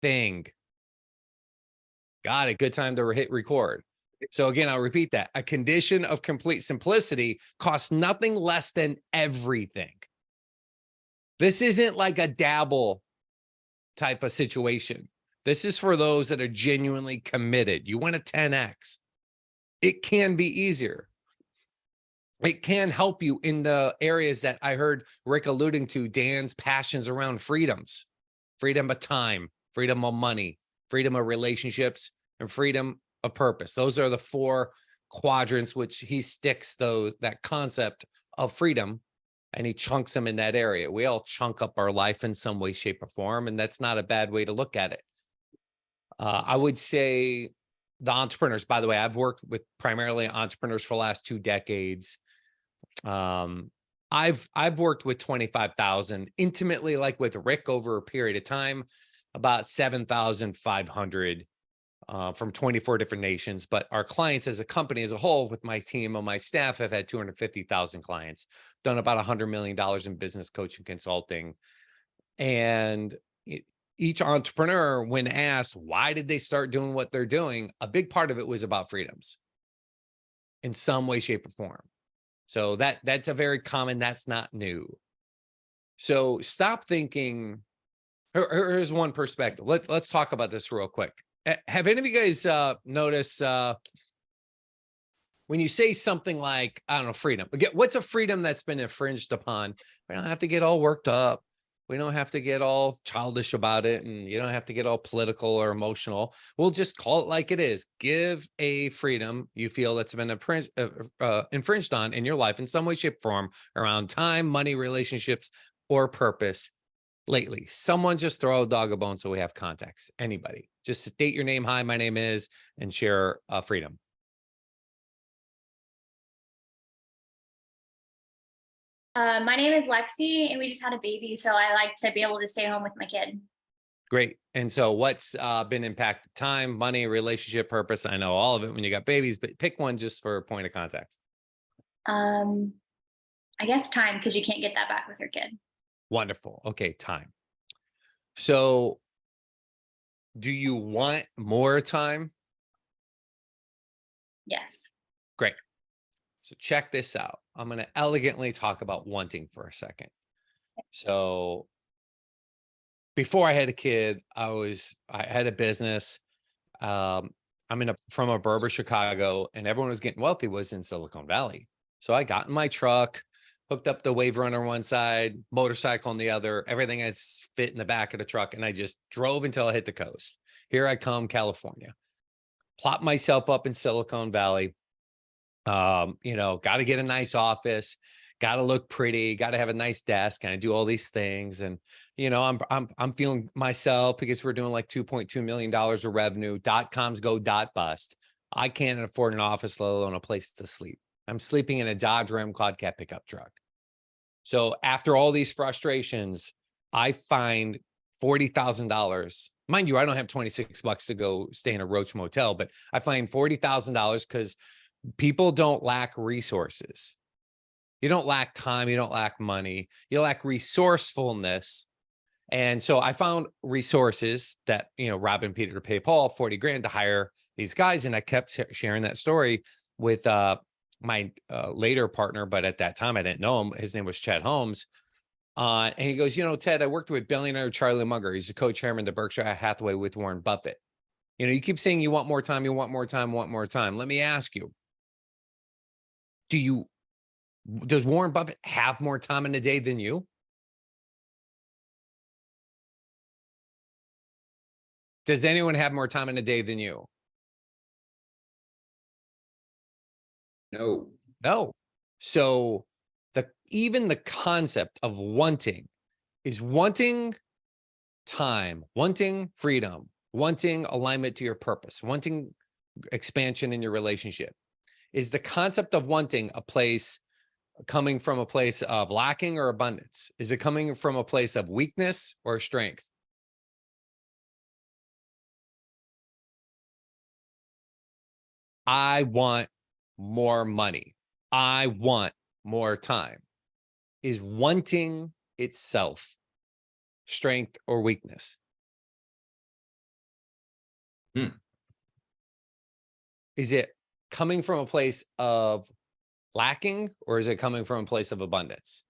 thing. Got it. Good time to hit record. So again, I'll repeat that. A condition of complete simplicity costs nothing less than everything. This isn't like a dabble type of situation. This is for those that are genuinely committed. You want a 10x. It can be easier. It can help you in the areas that I heard Rick alluding to, Dan's passions around freedoms, freedom of time, freedom of money, freedom of relationships, and freedom of purpose. Those are the four quadrants which he sticks that concept of freedom, and he chunks them in that area. We all chunk up our life in some way, shape, or form, and that's not a bad way to look at it. I would say the entrepreneurs, by the way, I've worked with primarily entrepreneurs for the last 2 decades. I've worked with 25,000 intimately, like with Rick over a period of time, about 7,500 from 24 different nations. But our clients as a company as a whole, with my team and my staff, have had 250,000 clients, done about $100 million in business coaching consulting. And each entrepreneur, when asked, why did they start doing what they're doing? A big part of it was about freedoms in some way, shape, or form. So that's a very common, that's not new. So stop thinking. Here's one perspective. Let's talk about this real quick. Have any of you guys noticed when you say something like, I don't know, freedom? Again, what's a freedom that's been infringed upon? We don't have to get all worked up. We don't have to get all childish about it, and you don't have to get all political or emotional. We'll just call it like it is. Give a freedom you feel that's been infringed on in your life in some way, shape, form around time, money, relationships, or purpose lately. Someone just throw a dog a bone so we have context. Anybody. Just state your name. Hi, my name is, and share freedom. My name is Lexi, and we just had a baby, so I like to be able to stay home with my kid. Great. And so what's been impacted? Time, money, relationship, purpose? I know all of it when you got babies, but pick one just for a point of context. I guess time, because you can't get that back with your kid. Wonderful. Okay, time. So do you want more time? Yes. Great. So check this out. I'm going to elegantly talk about wanting for a second. So before I had a kid, I had a business. I'm from a Berber, Chicago, and everyone was getting wealthy was in Silicon Valley. So I got in my truck, hooked up the Wave Runner on one side, motorcycle on the other, everything had fit in the back of the truck, and I just drove until I hit the coast. Here I come, California. Plop myself up in Silicon Valley. Got to get a nice office, got to look pretty, got to have a nice desk, and I do all these things. And I'm feeling myself because we're doing like $2.2 million of revenue. .coms go bust. I can't afford an office, let alone a place to sleep. I'm sleeping in a Dodge Ram Quad Cab pickup truck. So after all these frustrations, I find $40,000. Mind you, I don't have 26 bucks to go stay in a Roach Motel, but I find $40,000 because people don't lack resources. You don't lack time. You don't lack money. You lack resourcefulness. And so I found resources that, robbing Peter to pay Paul, 40 grand to hire these guys. And I kept sharing that story with my later partner, but at that time I didn't know him. His name was Chet Holmes. And he goes, Ted, I worked with billionaire Charlie Munger. He's the co-chairman of Berkshire Hathaway with Warren Buffett. You keep saying you want more time, you want more time, want more time. Let me ask you, does Warren Buffett have more time in a day than you? Does anyone have more time in a day than you? No. No. So even the concept of wanting is wanting time, wanting freedom, wanting alignment to your purpose, wanting expansion in your relationship. Is the concept of wanting a place coming from a place of lacking or abundance? Is it coming from a place of weakness or strength? I want more money. I want more time. Is wanting itself strength or weakness? Hmm. Is it coming from a place of lacking, or is it coming from a place of abundance?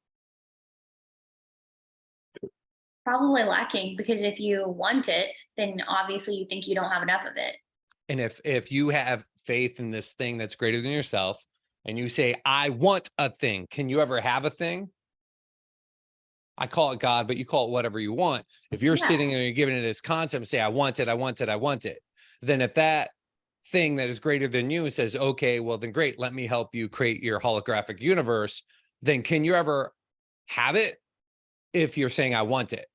Probably lacking, because if you want it, then obviously you think you don't have enough of it. And if you have faith in this thing that's greater than yourself, and you say, I want a thing, can you ever have a thing? I call it God, but you call it whatever you want. If you're Yeah. sitting and you're giving it this concept and say, I want it, I want it, I want it, then if that thing that is greater than you says, okay, well then great, let me help you create your holographic universe, then can you ever have it if you're saying, I want it?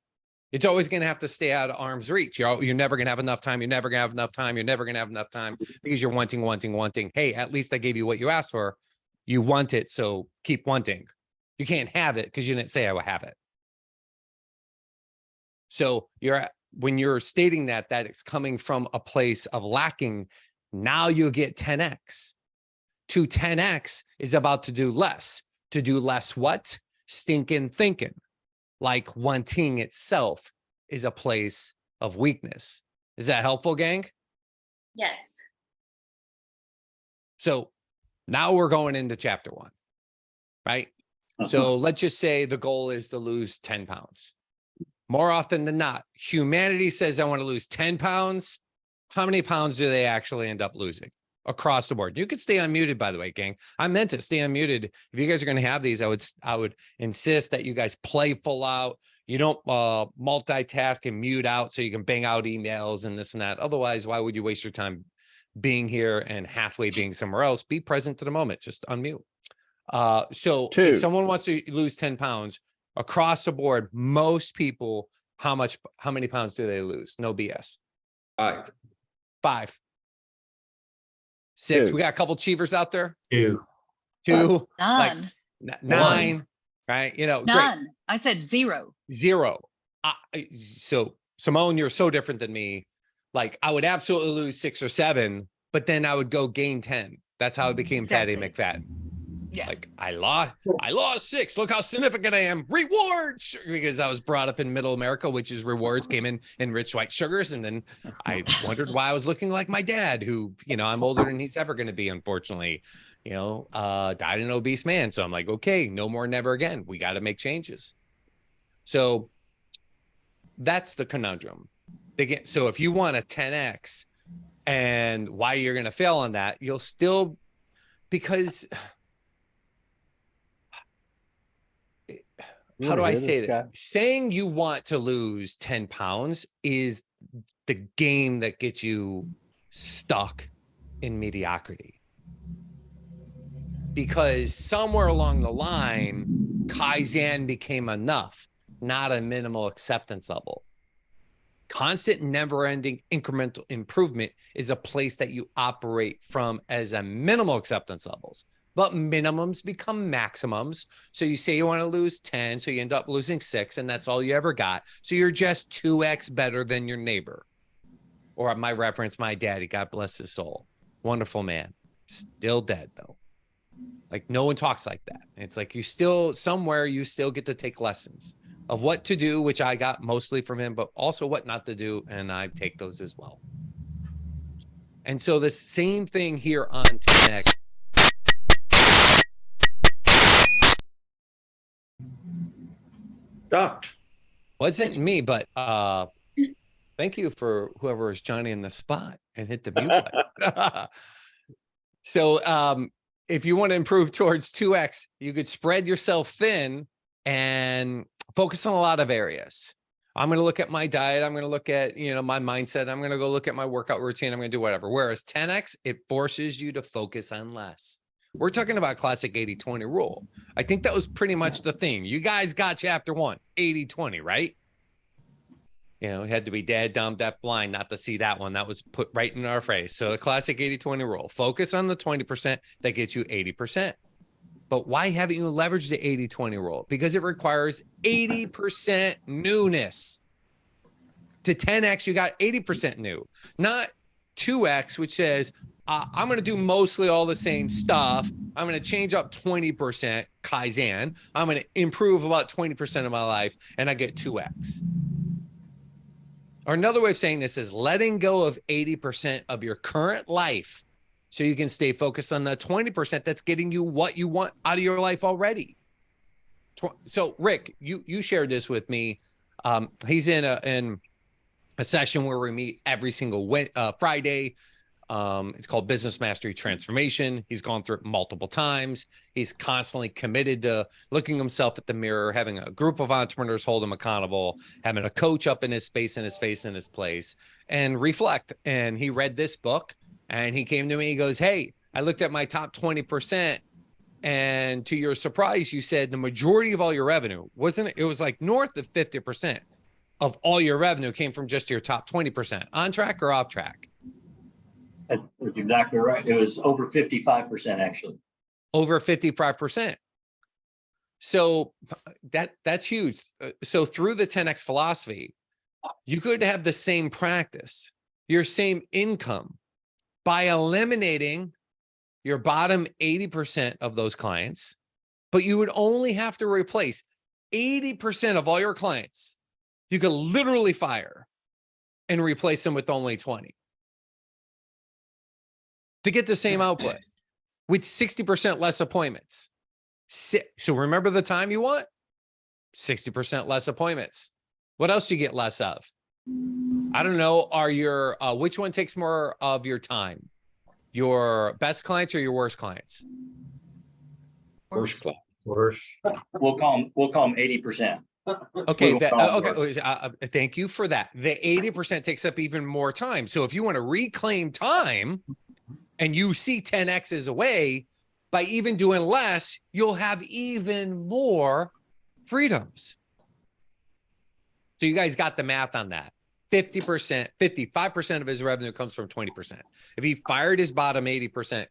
It's always going to have to stay out of arm's reach. You're never going to have enough time. You're never going to have enough time. You're never going to have enough time because you're wanting, wanting, wanting. Hey, at least I gave you what you asked for. You want it, so keep wanting. You can't have it because you didn't say I would have it. So when you're stating that it's coming from a place of lacking, now you get 10x. To 10x is about to do less. To do less what? Stinking thinking. Like wanting itself is a place of weakness. Is that helpful, gang? Yes. So now we're going into chapter 1, right? So let's just say the goal is to lose 10 pounds. More often than not, humanity says, I want to lose 10 pounds. How many pounds do they actually end up losing across the board? You could stay unmuted, by the way, gang. I meant it, stay unmuted. If you guys are going to have these, I would insist that you guys play full out. You don't multitask and mute out so you can bang out emails and this and that. Otherwise, why would you waste your time being here and halfway being somewhere else? Be present to the moment, just unmute. So if someone wants to lose 10 pounds across the board, most people, how many pounds do they lose? No BS. 5. 6. 2. We got a couple Cheevers out there. 2. 2. None. Like 9. Right? None. Great. I said 0. 0. So Simone, you're so different than me. Like I would absolutely lose 6 or 7, but then I would go gain 10. That's how I became Fatty McFadden. Yeah. Like I lost 6. Look how significant I am. Rewards, because I was brought up in middle America, which is rewards came in rich white sugars. And then I wondered why I was looking like my dad, who, I'm older than he's ever going to be, unfortunately, died an obese man. So I'm like, okay, no more, never again. We got to make changes. So that's the conundrum. So if you want a 10x and why you're going to fail on that, you'll still, because how do I say this? Saying you want to lose 10 pounds is the game that gets you stuck in mediocrity. Because somewhere along the line, Kaizen became enough, not a minimal acceptance level. Constant, never-ending incremental improvement is a place that you operate from as a minimal acceptance levels. But minimums become maximums. So you say you want to lose 10, so you end up losing 6, and that's all you ever got. So you're just 2x better than your neighbor. Or my reference, my daddy, God bless his soul. Wonderful man. Still dead, though. Like, no one talks like that. It's like you still get to take lessons of what to do, which I got mostly from him, but also what not to do, and I take those as well. And so the same thing here on 10X. Ducked. Wasn't me, but thank you for whoever is Johnny in the spot and hit the mute button. So if you want to improve towards 2x, you could spread yourself thin and focus on a lot of areas. I'm going to look at my diet. I'm going to look at, my mindset. I'm going to go look at my workout routine. I'm going to do whatever. Whereas 10x, it forces you to focus on less. We're talking about classic 80-20 rule. I think that was pretty much the theme. You guys got chapter 1, 80-20, right? It had to be dead, dumb, deaf, blind not to see that one. That was put right in our face. So the classic 80-20 rule, focus on the 20% that gets you 80%. But why haven't you leveraged the 80-20 rule? Because it requires 80% newness. To 10x, you got 80% new, not 2x, which says, I'm going to do mostly all the same stuff. I'm going to change up 20% Kaizen. I'm going to improve about 20% of my life, and I get 2x. Or another way of saying this is letting go of 80% of your current life so you can stay focused on the 20% that's getting you what you want out of your life already. So Rick, you shared this with me. He's in a session where we meet every single Friday. It's called Business Mastery Transformation. He's gone through it multiple times. He's constantly committed to looking himself at the mirror, having a group of entrepreneurs hold him accountable, having a coach up in his space, in his face, in his place, and reflect. And he read this book and he came to me. He goes, "Hey, I looked at my top 20%. And to your surprise, you said the majority of all your revenue, wasn't it? It was like north of 50% of all your revenue came from just your top 20%. On track or off track?" That's exactly right. It was over 55%, actually. Over 55%. So that's huge. So through the 10X philosophy, you could have the same practice, your same income, by eliminating your bottom 80% of those clients, but you would only have to replace 80% of all your clients. You could literally fire and replace them with only 20 to get the same output with 60% less appointments. So remember the time you want? 60% less appointments. What else do you get less of? I don't know. Are your, which one takes more of your time? Your best clients or your worst clients? Worst class. Worse. We'll call them 80%. Okay. We will call them Okay. Thank you for that. The 80% takes up even more time. So if you want to reclaim time and you see 10X as a way, by even doing less, you'll have even more freedoms. So you guys got the math on that. 50%, 55% of his revenue comes from 20%. If he fired his bottom 80%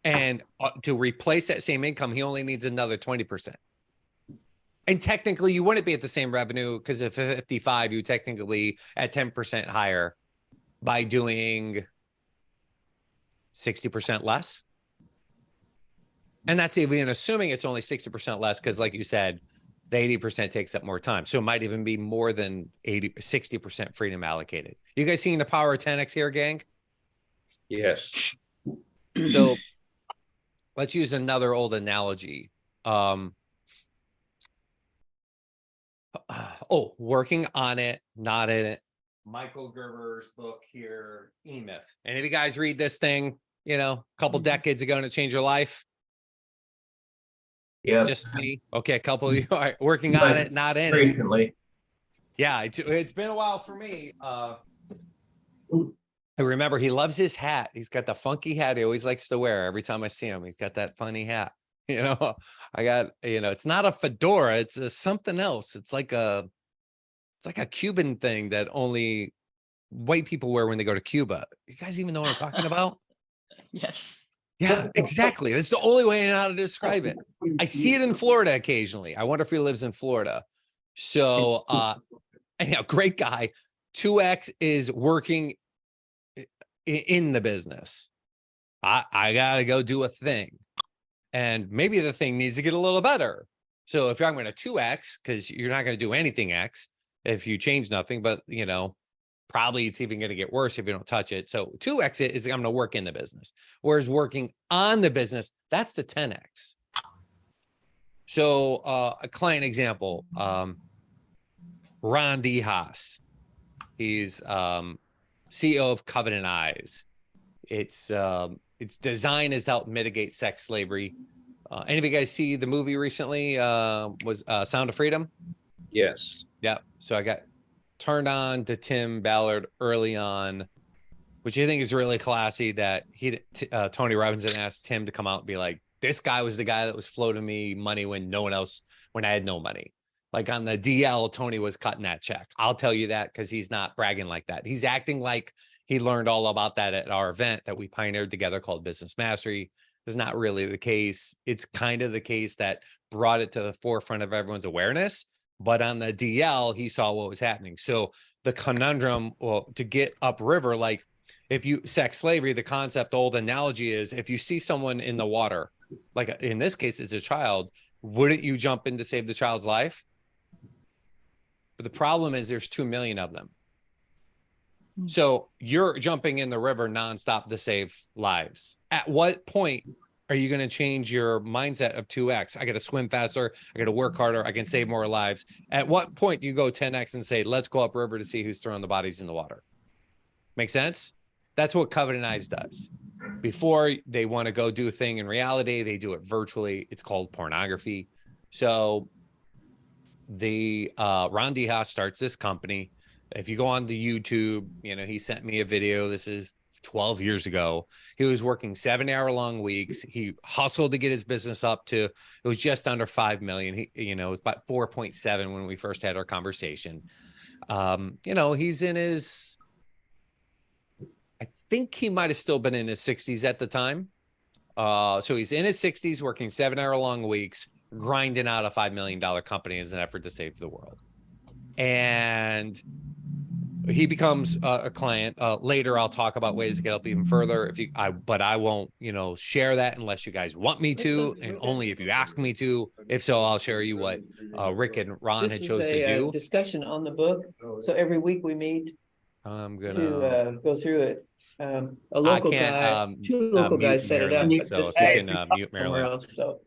and to replace that same income, he only needs another 20%. And technically you wouldn't be at the same revenue because at 55, you technically at 10% higher by doing 60% less. And that's even assuming it's only 60% less because like you said, the 80% takes up more time. So it might even be more than 60% freedom allocated. You guys seeing the power of 10X here, gang? Yes. So let's use another old analogy. Working on it, not in it. Michael Gerber's book here, E-Myth. Any of you guys read this thing, a couple decades ago and it changed your life? Yeah. Just me? Okay, a couple of you are working on it, not in it. Recently. Yeah, it's been a while for me. I remember he loves his hat. He's got the funky hat he always likes to wear. Every time I see him, he's got that funny hat. I got, it's not a fedora, it's something else. It's like a Cuban thing that only white people wear when they go to Cuba. You guys even know what I'm talking about? Yes. Yeah, exactly. That's the only way I know how to describe it. I see it in Florida occasionally. I wonder if he lives in Florida. So, anyhow, great guy. 2X is working in the business. I got to go do a thing. And maybe the thing needs to get a little better. So if I'm going to 2X, because you're not going to do anything X if you change nothing, but, probably it's even going to get worse if you don't touch it. So 2X is I'm going to work in the business. Whereas working on the business, that's the 10X. So a client example, Ron D. Haas. He's CEO of Covenant Eyes. Its design is to help mitigate sex slavery. Any of you guys see the movie recently? Was Sound of Freedom? Yes. Yeah. So I got turned on to Tim Ballard early on, which I think is really classy that Tony Robbins asked Tim to come out and be like, this guy was the guy that was floating me money when I had no money. Like on the DL, Tony was cutting that check. I'll tell you that because he's not bragging like that. He's acting like he learned all about that at our event that we pioneered together called Business Mastery. Is not really the case. It's kind of the case that brought it to the forefront of everyone's awareness. But on the DL, he saw what was happening. So the conundrum, to get upriver, like if you sex slavery, the concept, old analogy is if you see someone in the water, like in this case, it's a child, wouldn't you jump in to save the child's life? But the problem is there's 2 million of them. So you're jumping in the river nonstop to save lives. At what point are you going to change your mindset of 2x? I got to swim faster. I got to work harder. I can save more lives. At what point do you go 10x and say, let's go upriver to see who's throwing the bodies in the water? Make sense? That's what Covenant does. Before they want to go do a thing in reality, they do it virtually. It's called pornography. So the Ron DeHaas starts this company. If you go on the YouTube, you know, he sent me a video. This is 12 years ago. He was working 7-hour-long weeks. He hustled to get his business up to, it was just under 5 million. He, you know, it was about 4.7 when we first had our conversation. You know, he's in his, I think he might have still been in his 60s at the time. So he's in his 60s, working 7-hour-long weeks, grinding out a $5 million company as an effort to save the world. And he becomes a client. Later, I'll talk about ways to get up even further. But I won't, you know, share that unless you guys want me to, and only if you ask me to. If so, I'll share you what Rick and Ron had chosen to do. Discussion on the book. So every week we meet I'm gonna to go through it. A local guy, two local guys set it up. Marilyn, but so this if you guy's can mute somewhere Marilyn. else. So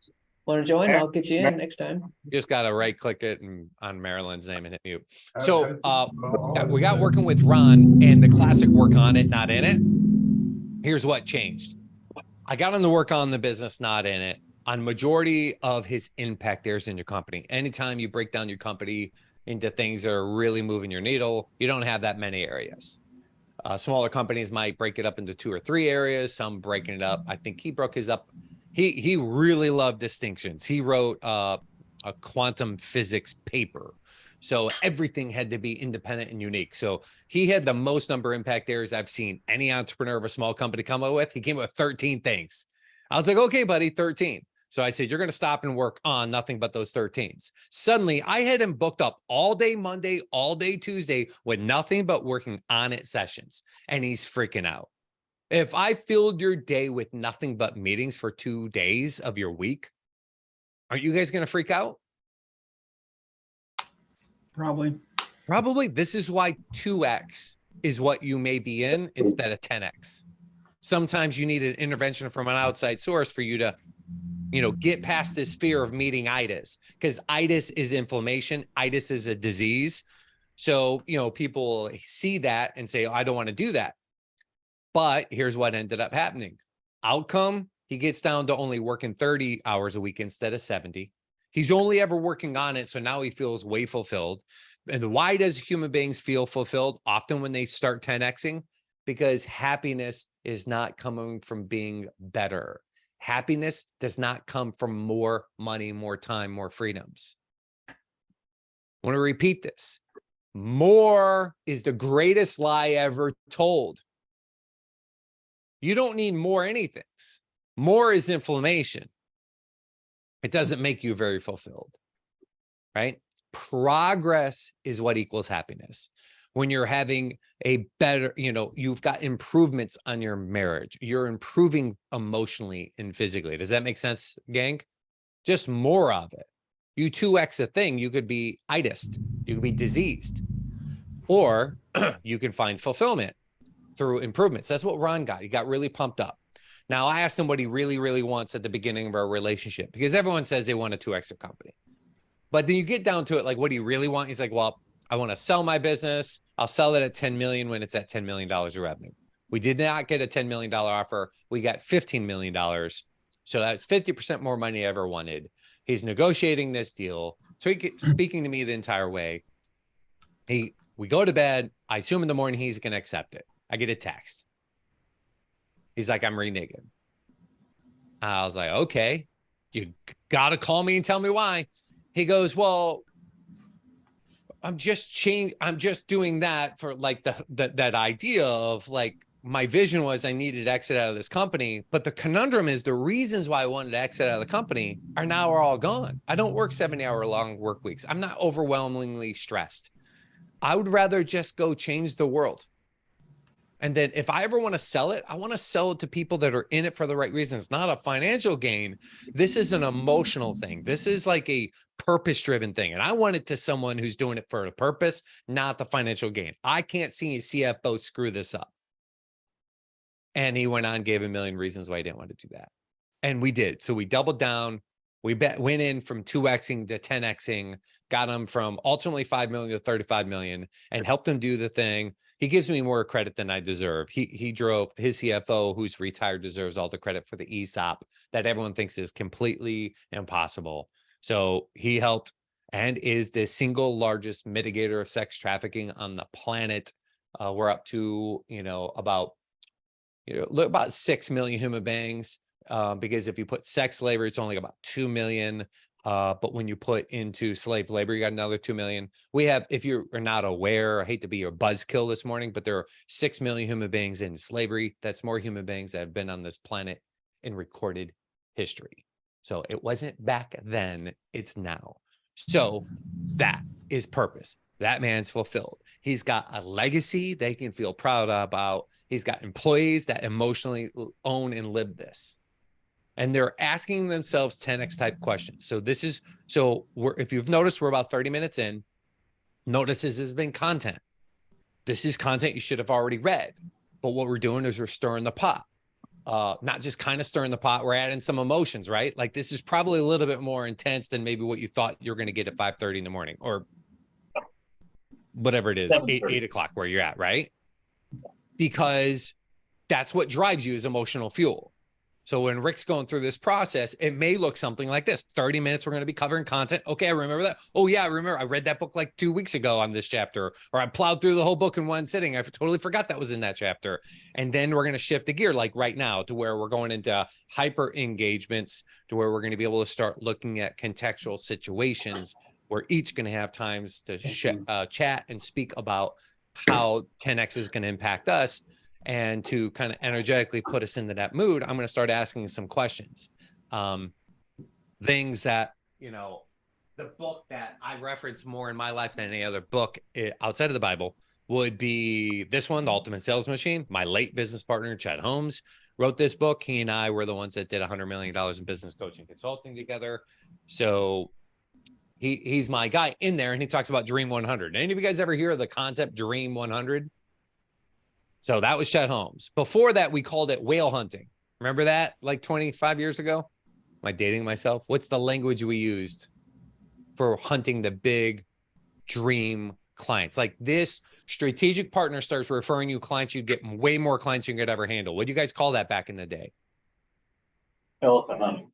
want to join? I'll get you in next time. Just got to right click it and on Marilyn's name and hit mute. So we got working with Ron and the classic work on it, not in it. Here's what changed. I got him to work on the business, not in it, on majority of his impact areas in your company. Anytime you break down your company into things that are really moving your needle, you don't have that many areas. Smaller companies might break it up into 2 or 3 areas. Some breaking it up. I think he broke his up. He really loved distinctions. He wrote a quantum physics paper. So everything had to be independent and unique. So he had the most number of impact areas I've seen any entrepreneur of a small company come up with. He came up with 13 things. I was like, okay, buddy, 13. So I said, you're going to stop and work on nothing but those 13s. Suddenly I had him booked up all day Monday, all day Tuesday with nothing but working on it sessions. And he's freaking out. If I filled your day with nothing but meetings for 2 days of your week, are you guys going to freak out? Probably. This is why 2x is what you may be in instead of 10x. Sometimes you need an intervention from an outside source for you to, you know, get past this fear of meeting itis, because itis is inflammation. Itis is a disease. So, you know, people see that and say, oh, I don't want to do that. But here's what ended up happening. Outcome, he gets down to only working 30 hours a week instead of 70. He's only ever working on it. So now he feels way fulfilled. And why does human beings feel fulfilled? Often when they start 10xing, because happiness is not coming from being better. Happiness does not come from more money, more time, more freedoms. I want to repeat this. More is the greatest lie ever told. You don't need more anything. More is inflammation. It doesn't make you very fulfilled, right? Progress is what equals happiness. When you're having a better, you know, you've got improvements on your marriage, you're improving emotionally and physically. Does that make sense, gang? Just more of it. You 2x a thing, you could be itis, you could be diseased, or you can find fulfillment through improvements. That's what Ron got. He got really pumped up. Now I asked him what he really, really wants at the beginning of our relationship, because everyone says they want a 2x company. But then you get down to it, like, what do you really want? He's like, well, I want to sell my business. I'll sell it at 10 million when it's at $10 million of revenue. We did not get a $10 million offer. We got $15 million. So that's 50% more money I ever wanted. He's negotiating this deal. So he speaking to me the entire way. We go to bed. I assume in the morning he's going to accept it. I get a text. He's like, I'm reneging. I was like, okay, you got to call me and tell me why. He goes, well, I'm just doing that for like that idea of like, my vision was I needed to exit out of this company. But the conundrum is the reasons why I wanted to exit out of the company are all gone. I don't work 70-hour-long work weeks. I'm not overwhelmingly stressed. I would rather just go change the world. And then if I ever want to sell it, I want to sell it to people that are in it for the right reasons, not a financial gain. This is an emotional thing. This is like a purpose-driven thing. And I want it to someone who's doing it for a purpose, not the financial gain. I can't see a CFO screw this up. And he went on, gave a million reasons why he didn't want to do that. And we did. So we doubled down. We went in from 2xing to 10xing, got him from ultimately 5 million to 35 million and helped him do the thing. He gives me more credit than I deserve. He drove his CFO, who's retired, deserves all the credit for the ESOP that everyone thinks is completely impossible. So he helped and is the single largest mitigator of sex trafficking on the planet. We're up to, about 6 million human beings. Because if you put sex labor, it's only about 2 million. But when you put into slave labor, you got another 2 million. We have, if you are not aware, I hate to be your buzzkill this morning, but there are 6 million human beings in slavery. That's more human beings that have been on this planet in recorded history. So it wasn't back then, it's now. So that is purpose. That man's fulfilled. He's got a legacy they can feel proud about. He's got employees that emotionally own and live this. And they're asking themselves 10x type questions. So if you've noticed, we're about 30 minutes in. Notice this has been content. This is content you should have already read. But what we're doing is we're stirring the pot. Not just kind of stirring the pot, we're adding some emotions, right? Like this is probably a little bit more intense than maybe what you thought you were going to get at 5:30 in the morning or whatever it is, 8 o'clock where you're at, right? Because that's what drives you is emotional fuel. So when Rick's going through this process, it may look something like this. 30 minutes, we're going to be covering content. Okay, I remember that. Oh yeah, I remember. I read that book like 2 weeks ago on this chapter, or I plowed through the whole book in one sitting. I totally forgot that was in that chapter. And then we're going to shift the gear like right now to where we're going into hyper engagements, to where we're going to be able to start looking at contextual situations. We're each going to have times to chat and speak about how 10X is going to impact us. And to kind of energetically put us into that mood, I'm going to start asking some questions. Things that, the book that I reference more in my life than any other book outside of the Bible would be this one, The Ultimate Sales Machine. My late business partner, Chad Holmes, wrote this book. He and I were the ones that did $100 million in business coaching consulting together. So he's my guy in there, and he talks about Dream 100. Any of you guys ever hear of the concept Dream 100? So that was Chad Holmes. Before that, we called it whale hunting. Remember that like 25 years ago? Am I dating myself? What's the language we used for hunting the big dream clients? Like this strategic partner starts referring you clients, you get way more clients you could ever handle. What do you guys call that back in the day? Elephant hunting.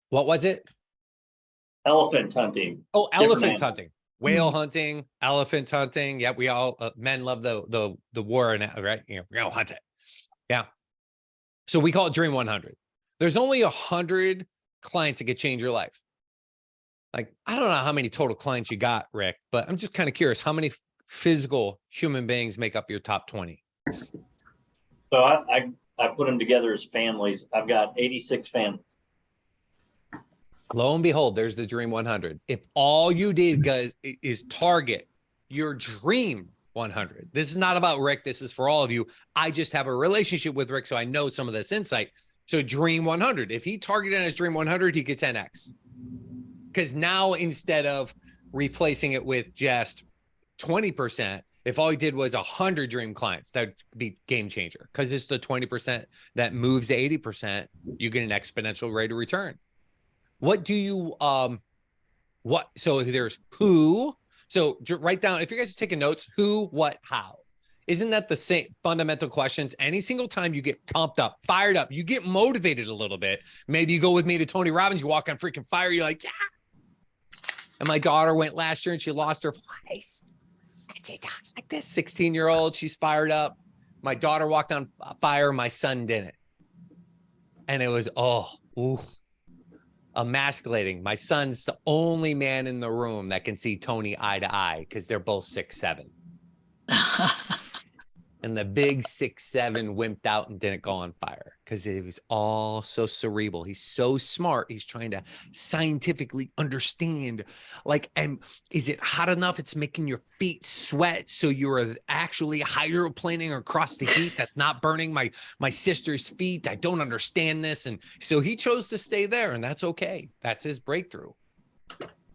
What was it? Elephant hunting. Oh, elephant hunting. Whale hunting, elephant hunting. Yeah, we all men love the war, right? We're gonna hunt it. Yeah. So we call it Dream 100. There's only 100 clients that could change your life. Like I don't know how many total clients you got, Rick, but I'm just kind of curious how many physical human beings make up your top 20. So I put them together as families. I've got 86 families. Lo and behold, there's the Dream 100. If all you did, guys, is target your Dream 100. This is not about Rick. This is for all of you. I just have a relationship with Rick, so I know some of this insight. So Dream 100. If he targeted his Dream 100, he gets 10X. Because now instead of replacing it with just 20%, if all he did was 100 dream clients, that would be game changer. Because it's the 20% that moves to 80%, you get an exponential rate of return. What do you, so there's who, so write down, if you guys are taking notes, who, what, how. Isn't that the same fundamental questions? Any single time you get pumped up, fired up, you get motivated a little bit. Maybe you go with me to Tony Robbins, you walk on freaking fire, you're like, yeah. And my daughter went last year and she lost her voice. And she talks like this, 16-year-old, she's fired up. My daughter walked on fire, my son didn't. And it was, emasculating. My son's the only man in the room that can see Tony eye to eye because they're both 6'7". And the big 6'7" wimped out and didn't go on fire because it was all so cerebral. He's so smart. He's trying to scientifically understand, like, and is it hot enough? It's making your feet sweat. So you're actually hydroplaning across the heat. That's not burning my sister's feet. I don't understand this. And so he chose to stay there, and that's okay. That's his breakthrough.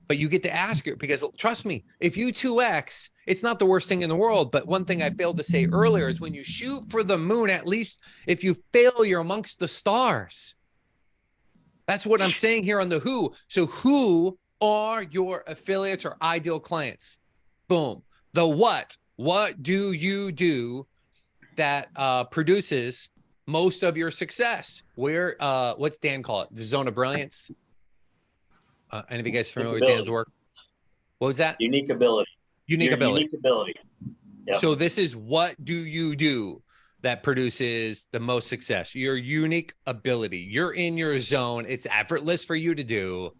But you get to ask her, because trust me, if you 2X, it's not the worst thing in the world. But one thing I failed to say earlier is when you shoot for the moon, at least if you fail, you're amongst the stars. That's what I'm saying here on the who. So who are your affiliates or ideal clients? Boom. The what do you do that produces most of your success? Where, what's Dan call it? The zone of brilliance? Any of you guys familiar with Dan's work? What was that? Unique ability. Unique ability. Unique ability. Yep. So this is what do you do that produces the most success? Your unique ability. You're in your zone. It's effortless for you to do,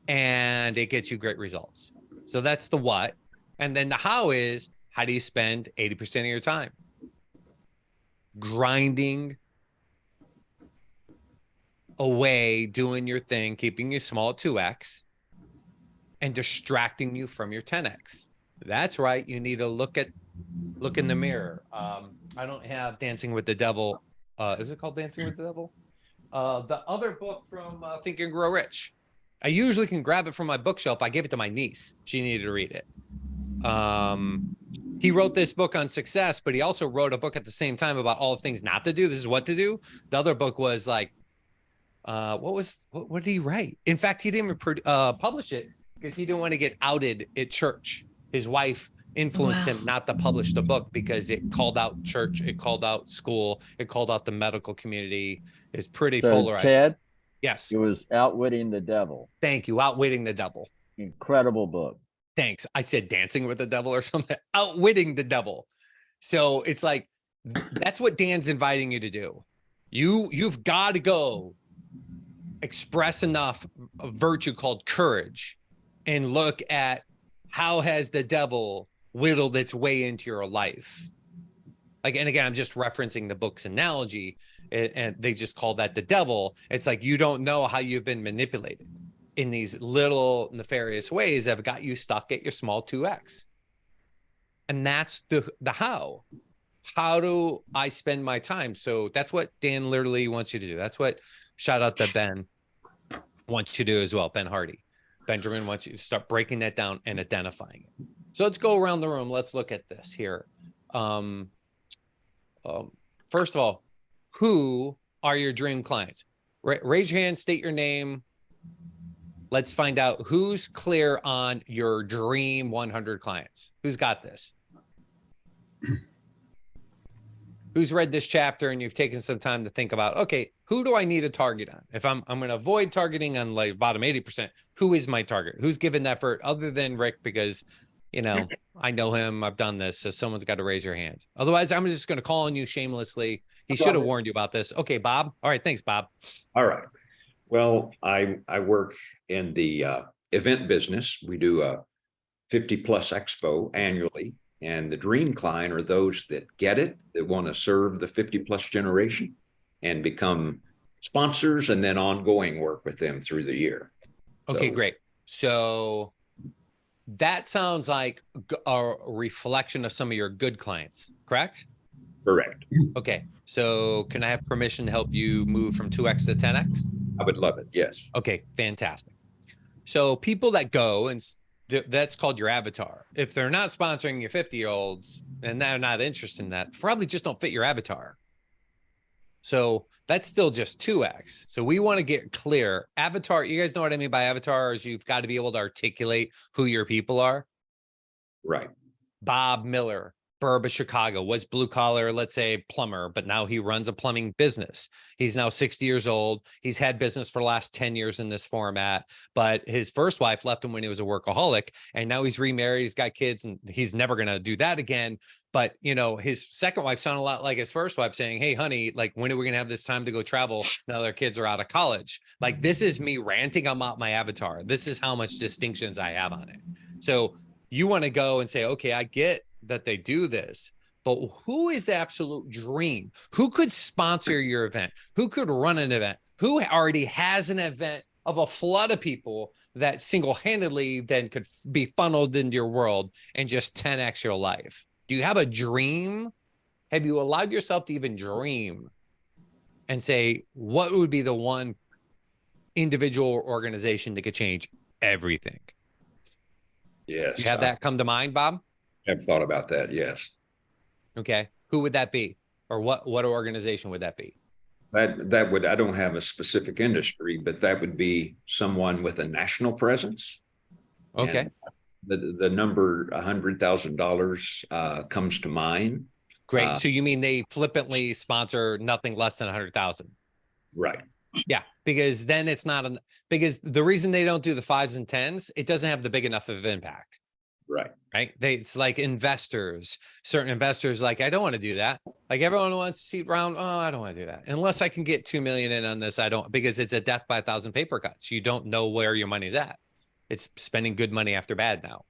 and it gets you great results. So that's the what. And then the how is, how do you spend 80% of your time? Grinding away, doing your thing, keeping you small at 2X, and distracting you from your 10X. That's right. You need to look in the mirror. I don't have Dancing with the Devil. Is it called Dancing with the Devil? The other book from Think and Grow Rich. I usually can grab it from my bookshelf. I gave it to my niece. She needed to read it. He wrote this book on success, but he also wrote a book at the same time about all the things not to do. This is what to do. The other book was like, what did he write? In fact, he didn't even publish it because he didn't want to get outed at church. His wife influenced him not to publish the book because it called out church, it called out school, it called out the medical community. It's pretty polarized. Ted, yes, it was Outwitting the Devil. Thank you. Outwitting the Devil. Incredible book. Thanks. I said Dancing with the Devil or something. Outwitting the Devil. So it's like, that's what Dan's inviting you to do. You've got to go express enough virtue called courage and look at how has the devil whittled its way into your life. Like, and again, I'm just referencing the book's analogy, and they just call that the devil. It's like, you don't know how you've been manipulated in these little nefarious ways that have got you stuck at your small 2X. And that's the how. How do I spend my time? So that's what Dan literally wants you to do. That's what, shout out to Ben, wants you to do as well. Ben Hardy. Benjamin wants you to start breaking that down and identifying it. So let's go around the room. Let's look at this here. First of all, who are your dream clients? Raise your hand, state your name. Let's find out who's clear on your dream 100 clients. Who's got this? Who's read this chapter and you've taken some time to think about, okay, who do I need to target on? If I'm going to avoid targeting on like bottom 80%, who is my target? Who's given effort other than Rick? Because, you know, I know him, I've done this. So someone's got to raise your hand. Otherwise, I'm just going to call on you shamelessly. He should have warned you about this. Okay, Bob. All right. Thanks, Bob. All right. Well, I work in the event business. We do a 50+ expo annually. And the dream client are those that get it, that want to serve the 50+ generation and become sponsors and then ongoing work with them through the year. Okay, great. So that sounds like a reflection of some of your good clients, correct? Correct. Okay. So can I have permission to help you move from 2X to 10X? I would love it. Yes. Okay, fantastic. So people that go, and that's called your avatar. If they're not sponsoring your 50-year-olds and they're not interested in that, probably just don't fit your avatar. So that's still just 2X. So we want to get clear. Avatar, you guys know what I mean by avatar is you've got to be able to articulate who your people are. Right. Bob Miller, burb of Chicago, was blue collar, let's say plumber, but now he runs a plumbing business. He's now 60 years old. He's had business for the last 10 years in this format, but his first wife left him when he was a workaholic, and now he's remarried. He's got kids, and he's never going to do that again. But, you know, his second wife sounded a lot like his first wife saying, hey, honey, like, when are we going to have this time to go travel now their kids are out of college? Like, this is me ranting about my avatar. This is how much distinctions I have on it. So you want to go and say, okay, I get that they do this, but who is the absolute dream? Who could sponsor your event? Who could run an event? Who already has an event of a flood of people that single-handedly then could be funneled into your world and just 10x your life? Do you have a dream? Have you allowed yourself to even dream and say, what would be the one individual or organization that could change everything? Yes. You have that come to mind, Bob? I've thought about that. Yes. Okay. Who would that be? Or what organization would that be? That would, I don't have a specific industry, but that would be someone with a national presence. Okay. And the number $100,000 comes to mind. Great. So you mean they flippantly sponsor nothing less than 100,000? Right. Yeah, because then it's not because the reason they don't do the 5s and 10s, it doesn't have the big enough of impact. Right. Right. It's like investors, certain investors, like, I don't want to do that. Like, everyone wants to see round. Oh, I don't want to do that. Unless I can get 2 million in on this. I don't, because it's a death by 1,000 paper cuts. You don't know where your money's at. It's spending good money after bad now.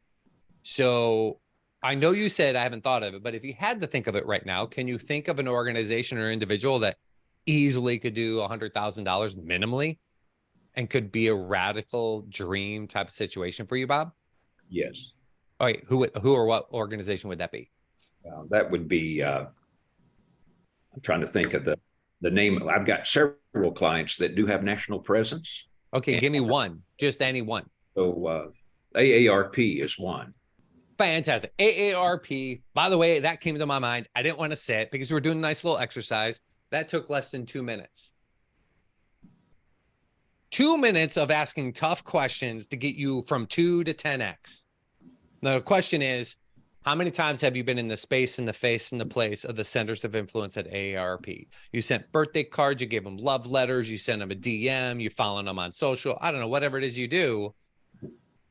So I know you said I haven't thought of it, but if you had to think of it right now, can you think of an organization or individual that easily could do $100,000 minimally and could be a radical dream type of situation for you, Bob? Yes. All right. Who or what organization would that be? That would be, I'm trying to think of the name. I've got several clients that do have national presence. Okay. Give me one, just any one. So AARP is one. Fantastic. AARP, by the way, that came to my mind. I didn't want to say it because we're doing a nice little exercise. That took less than 2 minutes. 2 minutes of asking tough questions to get you from 2 to 10x. Now, the question is, how many times have you been in the space, in the face, in the place of the centers of influence at AARP? You sent birthday cards, you gave them love letters, you sent them a DM, you following them on social. I don't know, whatever it is you do.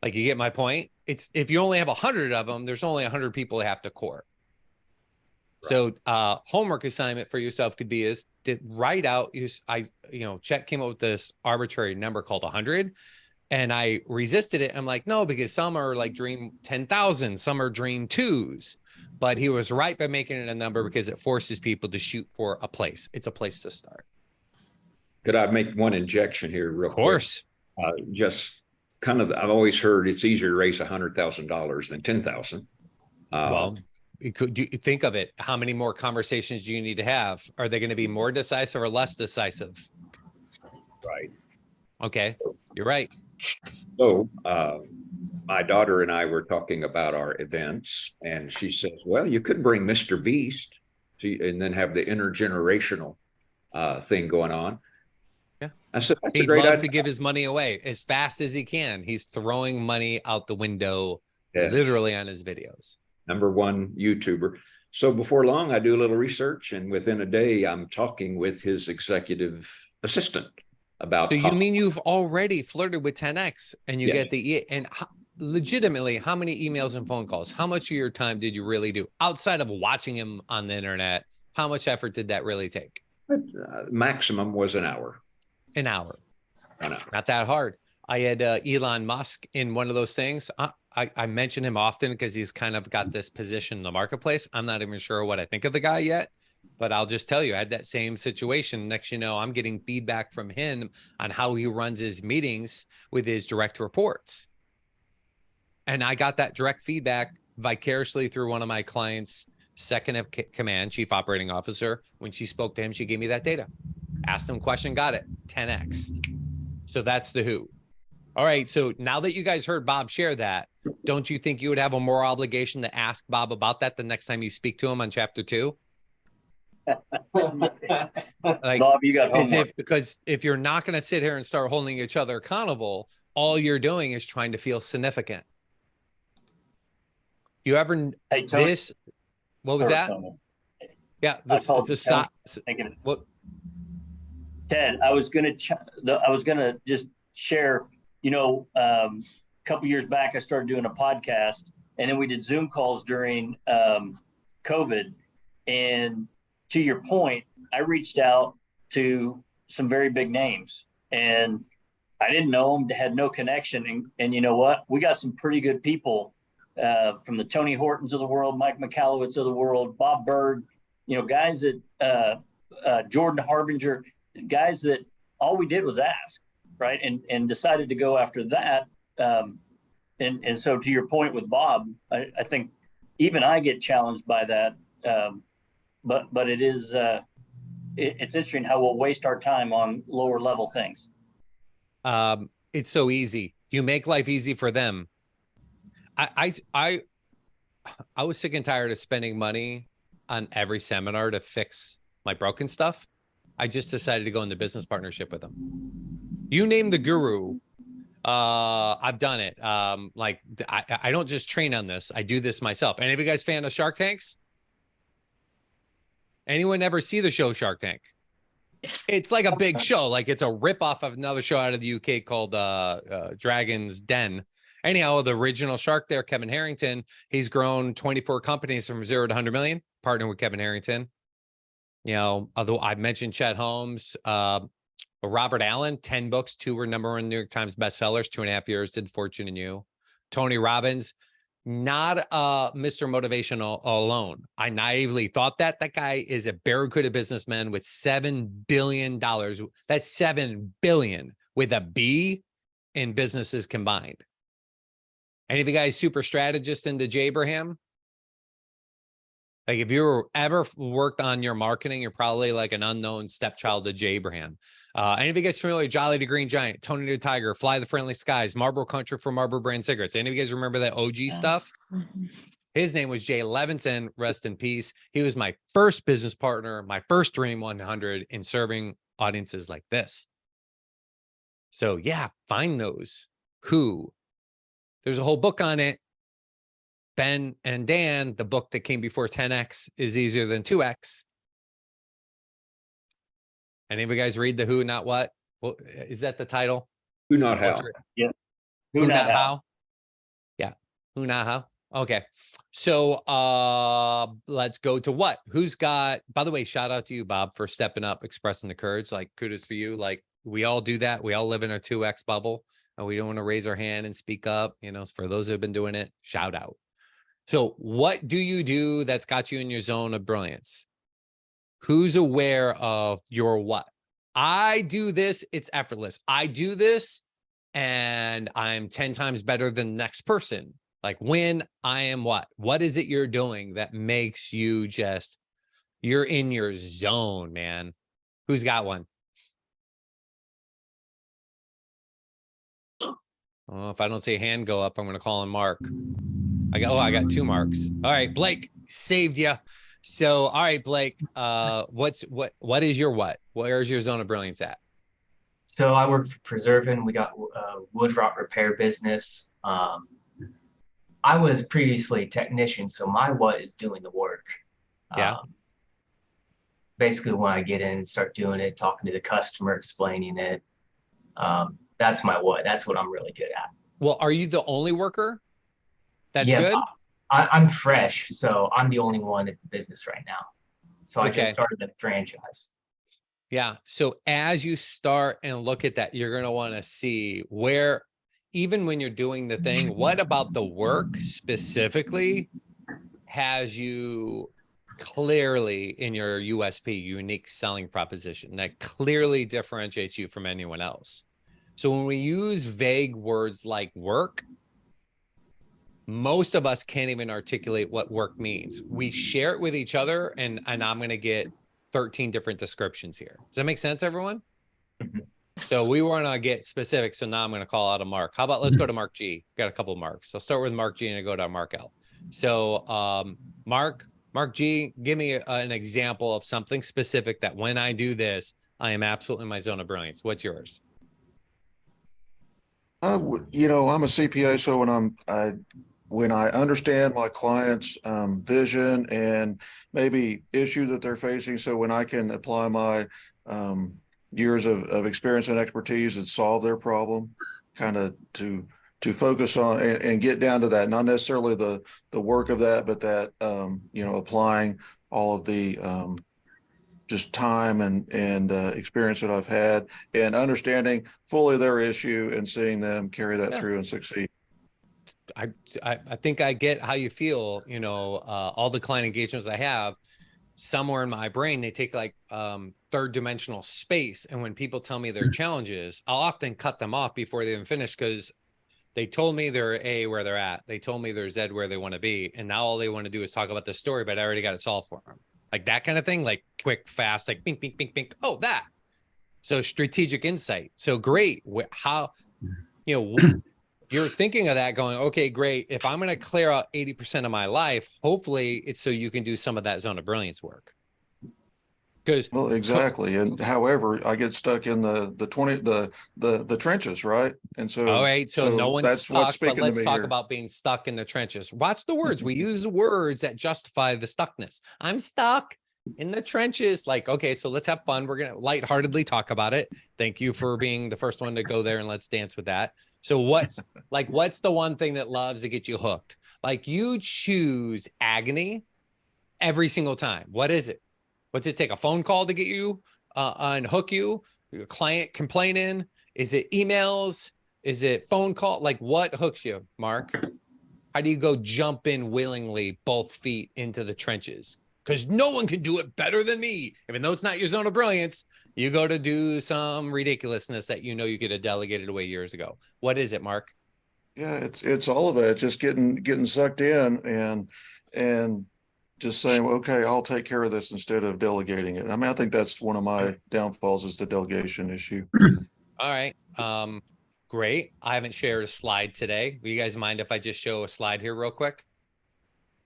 Like, you get my point? It's, if you only have 100 of them, there's only 100 people that have to court. Right. So homework assignment for yourself could be is to write out, Chet came up with this arbitrary number called 100. And I resisted it. I'm like, no, because some are like dream 10,000, some are dream 2s. But he was right by making it a number because it forces people to shoot for a place. It's a place to start. Could I make one injection here real quick? Of course. Just kind of, I've always heard it's easier to raise $100,000 than 10,000. Well, could you think of it? How many more conversations do you need to have? Are they going to be more decisive or less decisive? Right. Okay. You're right. So my daughter and I were talking about our events, and she says, well, you could bring Mr. Beast and then have the intergenerational thing going on. Yeah. I said, that's he a great loves idea. to give his money away as fast as he can. He's throwing money out the window, Yes. literally on his videos. #1 YouTuber. So before long, I do a little research, and within a day, I'm talking with his executive assistant about. So you mean you've already flirted with 10X and you Yes. get legitimately, how many emails and phone calls? How much of your time did you really do outside of watching him on the internet? How much effort did that really take? Maximum was an hour. An hour. An hour. Not that hard. I had Elon Musk in one of those things. I mention him often because he's kind of got this position in the marketplace. I'm not even sure what I think of the guy yet, but I'll just tell you, I had that same situation. Next, I'm getting feedback from him on how he runs his meetings with his direct reports. And I got that direct feedback vicariously through one of my clients' second of command, chief operating officer. When she spoke to him, she gave me that data. Asked him a question, got it, 10X. So that's the who. All right. So now that you guys heard Bob share that, don't you think you would have a moral obligation to ask Bob about that the next time you speak to him on chapter 2? Like, Bob, you got homework. Because if you're not going to sit here and start holding each other accountable, all you're doing is trying to feel significant. You ever Hey, Tony, this? What was that? Tony. Yeah, what? Ted, I was gonna just share. A couple years back, I started doing a podcast, and then we did Zoom calls during COVID. And to your point, I reached out to some very big names, and I didn't know them, had no connection. And you know what? We got some pretty good people from the Tony Hortons of the world, Mike McAllowitz of the world, Bob Berg, guys that Jordan Harbinger, guys that all we did was ask, right? And decided to go after that. And so to your point with Bob, I think even I get challenged by that. But it is, it's interesting how we'll waste our time on lower level things. It's so easy. You make life easy for them. I was sick and tired of spending money on every seminar to fix my broken stuff. I just decided to go into business partnership with them. You name the guru. I've done it. Like I don't just train on this. I do this myself. Any of you guys fan of Shark Tanks? Anyone ever see the show Shark Tank? It's like a big show. Like it's a ripoff of another show out of the UK called Dragon's Den. Anyhow, the original shark there, Kevin Harrington, he's grown 24 companies from 0 to 100 million, partnering with Kevin Harrington. Although I mentioned Chet Holmes, Robert Allen, 10 books, 2 were #1 New York Times bestsellers, 2.5 years, did Fortune and You. Tony Robbins, not Mr. Motivational alone. I naively thought that guy is a barracuda businessman with $7 billion. That's 7 billion with a B in businesses combined. Any of you guys super strategist into J. Abraham? Like if you ever worked on your marketing, you're probably like an unknown stepchild to J. Abraham. Any of you guys familiar with Jolly the Green Giant, Tony the Tiger, Fly the Friendly Skies, Marlboro Country for Marlboro brand cigarettes? Any of you guys remember that OG stuff? His name was Jay Levinson, rest in peace. He was my first business partner, my first Dream 100 in serving audiences like this. So yeah, find those who. There's a whole book on it. Ben and Dan, the book that came before 10X is easier than 2X. Any of you guys read the Who, Not What? Well, is that the title? Who, Not How. Yeah. Who, Not How? Yeah. Who, Not How? Okay. So let's go to what? Who's got, by the way, shout out to you, Bob, for stepping up, expressing the courage. Like kudos for you. Like we all do that. We all live in a 2X bubble. And we don't want to raise our hand and speak up, for those who have been doing it, shout out. So what do you do that's got you in your zone of brilliance? Who's aware of your what? I do this, it's effortless. I do this and I'm 10 times better than the next person. Like when I am what? What is it you're doing that makes you you're in your zone, man? Who's got one? Oh, if I don't see a hand go up, I'm going to call on Mark. I got 2 marks. All right, Blake, saved you. So, all right, Blake, what is your what? Where's your zone of brilliance at? So I work for Preserving. We got a wood rot repair business. I was previously a technician, so my what is doing the work. Yeah. Basically, when I get in and start doing it, talking to the customer, explaining it, that's my what. That's what I'm really good at. Well, are you the only worker? That's yeah, good. I'm fresh, so I'm the only one at the business right now. So I just started the franchise. Yeah. So as you start and look at that, you're going to want to see where, even when you're doing the thing, what about the work specifically has you clearly in your USP, unique selling proposition, that clearly differentiates you from anyone else. So when we use vague words like work, most of us can't even articulate what work means. We share it with each other, and I'm going to get 13 different descriptions here. Does that make sense, everyone? So we want to get specific. So now I'm going to call out a Mark. How about let's go to Mark G. Got a couple of Marks. I'll start with Mark G and I go to Mark L. So Mark G, give me an example of something specific that when I do this, I am absolutely in my zone of brilliance. What's yours? I'm a CPA, so when I understand my client's vision and maybe issue that they're facing, so when I can apply my years of experience and expertise and solve their problem, kind of to focus on and get down to that, not necessarily the work of that, but that applying all of the just time and experience that I've had and understanding fully their issue and seeing them carry that through and succeed. I think I get how you feel, you know, all the client engagements I have, somewhere in my brain, they take like third dimensional space. And when people tell me their challenges, I'll often cut them off before they even finish, because they told me they're A, where they're at. They told me they're Z, where they want to be. And now all they want to do is talk about the story, but I already got it solved for them. Like that kind of thing, like quick, fast, like bink, bink, bink, bink. Oh, that. So strategic insight. So great. How, you know, you're thinking of that going, okay, great. If I'm going to clear out 80% of my life, hopefully it's so you can do some of that zone of brilliance work. Because Well, exactly. And however, I get stuck in the trenches, right? And so, all right, so no one's that's what's stuck, but speaking to let's me talk here. about being stuck in the trenches. Watch the words. We use words that justify the stuckness. I'm stuck in the trenches. Like, okay, so let's have fun. We're going to lightheartedly talk about it. Thank you for being the first one to go there, and let's dance with that. So what's the one thing that loves to get you hooked? Like, you choose agony every single time. What is it? What's it take? A phone call to get you unhook you? Your client complaining? Is it emails? Is it phone call? Like, what hooks you, Mark? How do you go jump in willingly, both feet into the trenches? Because no one can do it better than me. Even though it's not your zone of brilliance, you go to do some ridiculousness that you know you could have delegated away years ago. What is it, Mark? Yeah, it's all of that. Just getting sucked in and just saying, well, okay, I'll take care of this instead of delegating it. I mean, I think that's one of my downfalls, is the delegation issue. All right. Great. I haven't shared a slide today. Will you guys mind if I just show a slide here real quick?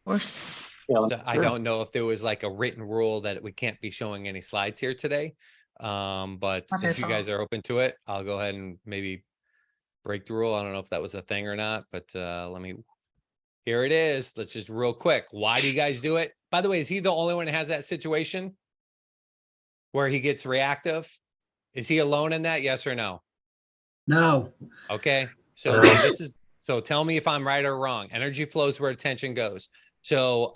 Of course. So I don't know if there was like a written rule that we can't be showing any slides here today. But if you guys are open to it, I'll go ahead and maybe break the rule. I don't know if that was a thing or not, but here it is. Let's just real quick. Why do you guys do it? By the way, is he the only one that has that situation where he gets reactive? Is he alone in that? Yes or no? No. Okay. So so tell me if I'm right or wrong. Energy flows where attention goes. So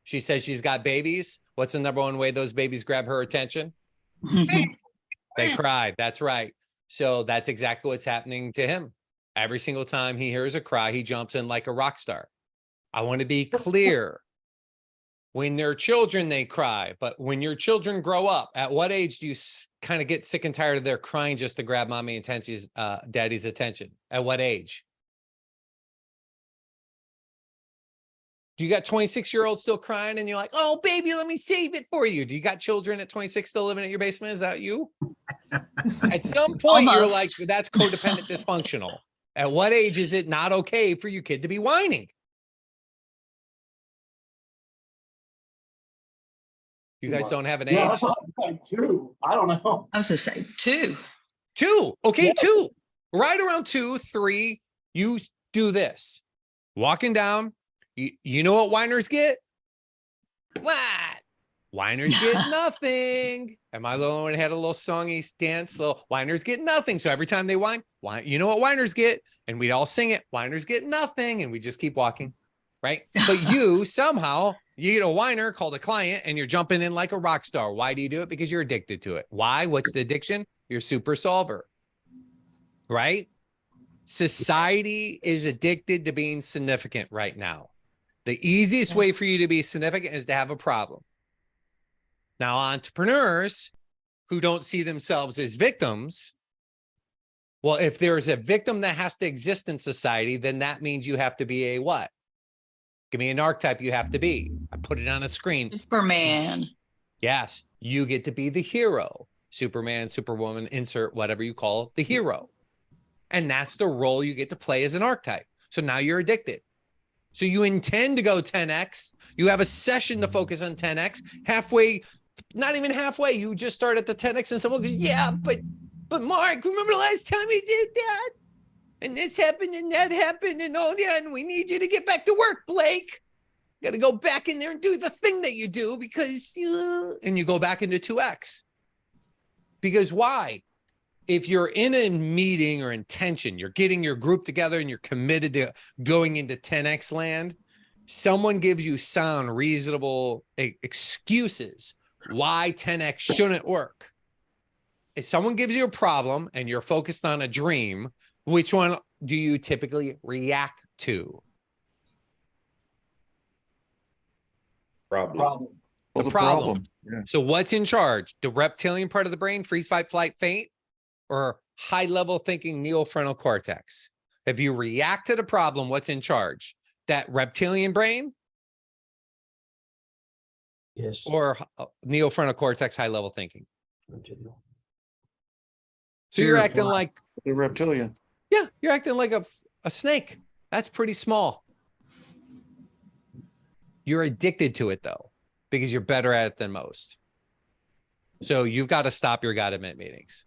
she says she's got babies. What's the number one way those babies grab her attention? They cry. That's right. So that's exactly what's happening to him. Every single time he hears a cry, he jumps in like a rock star. I want to be clear. When they're children, they cry. But when your children grow up, at what age do you kind of get sick and tired of their crying just to grab mommy and daddy's attention? At what age? Do you got 26-year-olds still crying and you're like, oh, baby, let me save it for you? Do you got children at 26 still living at your basement? Is that you? At some point, you're like, that's codependent dysfunctional. At what age is it not okay for your kid to be whining? You guys don't have an age? Yeah, like 2. I don't know. I was going to say 2. 2. Okay, Yes. 2. Right around 2, 3, you do this. Walking down, you know what whiners get? What? Whiners get nothing. Am I the only one who had a little songy stance? Little whiners get nothing. So every time they whine, you know what whiners get? And we'd all sing it. Whiners get nothing. And we just keep walking, right? But you somehow, you get a whiner called a client and you're jumping in like a rock star. Why do you do it? Because you're addicted to it. Why? What's the addiction? You're super solver, right? Society is addicted to being significant right now. The easiest way for you to be significant is to have a problem. Now, entrepreneurs who don't see themselves as victims, well, if there's a victim that has to exist in society, then that means you have to be a what? Give me an archetype you have to be. I put it on a screen. Superman. Yes, you get to be the hero. Superman, Superwoman, insert whatever you call the hero. And that's the role you get to play as an archetype. So now you're addicted. So you intend to go 10x. You have a session to focus on 10x. Halfway, not even halfway, you just start at the 10x and someone goes, yeah, but Mark, remember last time we did that? And this happened and that happened and oh yeah, and we need you to get back to work, Blake. Got to go back in there and do the thing that you do because and you go back into 2x. Because why? If you're in a meeting or intention, you're getting your group together and you're committed to going into 10x land, someone gives you sound, reasonable excuses why 10x shouldn't work. If someone gives you a problem and you're focused on a dream, Which one do you typically react to? Problem. Well, The the problem. Yeah. So what's in charge? The reptilian part of the brain, freeze, fight, flight, faint, or high level thinking neofrontal cortex? If you react to the problem, what's in charge? That reptilian brain Yes. or neofrontal cortex, high level thinking? So Fear you're or acting flight. like, The reptilian. yeah, you're acting like a snake. That's pretty small. You're addicted to it though, because you're better at it than most. So you've got to stop your God admit meetings.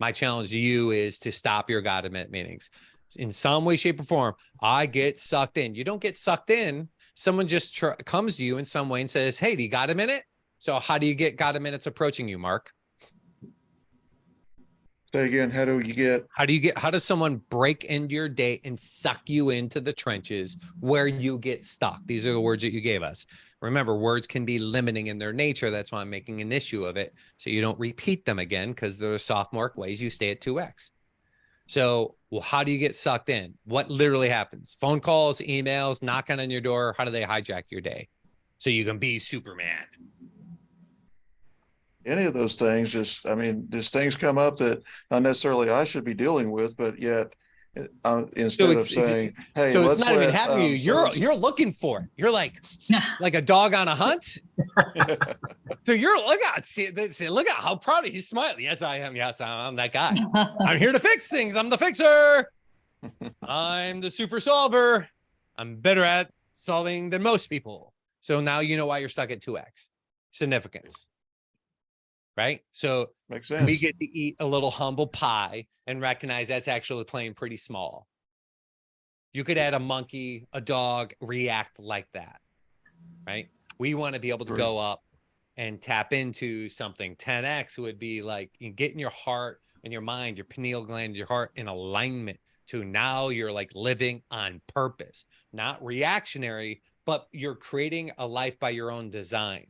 My challenge to you is to stop your God admit meetings. In some way, shape, or form, I get sucked in. You don't get sucked in. Someone just comes to you in some way and says, hey, do you got a minute? So how do you get God a minute's approaching you, Mark? Say again, how does someone break into your day and suck you into the trenches where you get stuck? These are the words that you gave us. Remember, words can be limiting in their nature. That's why I'm making an issue of it. So you don't repeat them again, because they're sophomoric ways. You stay at 2x. So, well, how do you get sucked in? What literally happens? Phone calls, emails, knocking on your door. How do they hijack your day so you can be Superman? any of those things, just things come up that not necessarily I should be dealing with, but yet instead of saying, hey, so it's let's not even happening to you. You're looking for it. You're like a dog on a hunt. So look at how proud he's smiling. Yes, I am. Yes, I'm that guy. I'm here to fix things. I'm the fixer. I'm the super solver. I'm better at solving than most people. So now you know why you're stuck at 2x significance. Right? So makes sense. We get to eat a little humble pie and recognize that's actually playing pretty small. You could add a monkey, a dog, react like that. Right? We want to be able to go up and tap into something. 10x would be like getting your heart and your mind, your pineal gland, your heart in alignment to now you're like living on purpose, not reactionary, but you're creating a life by your own design.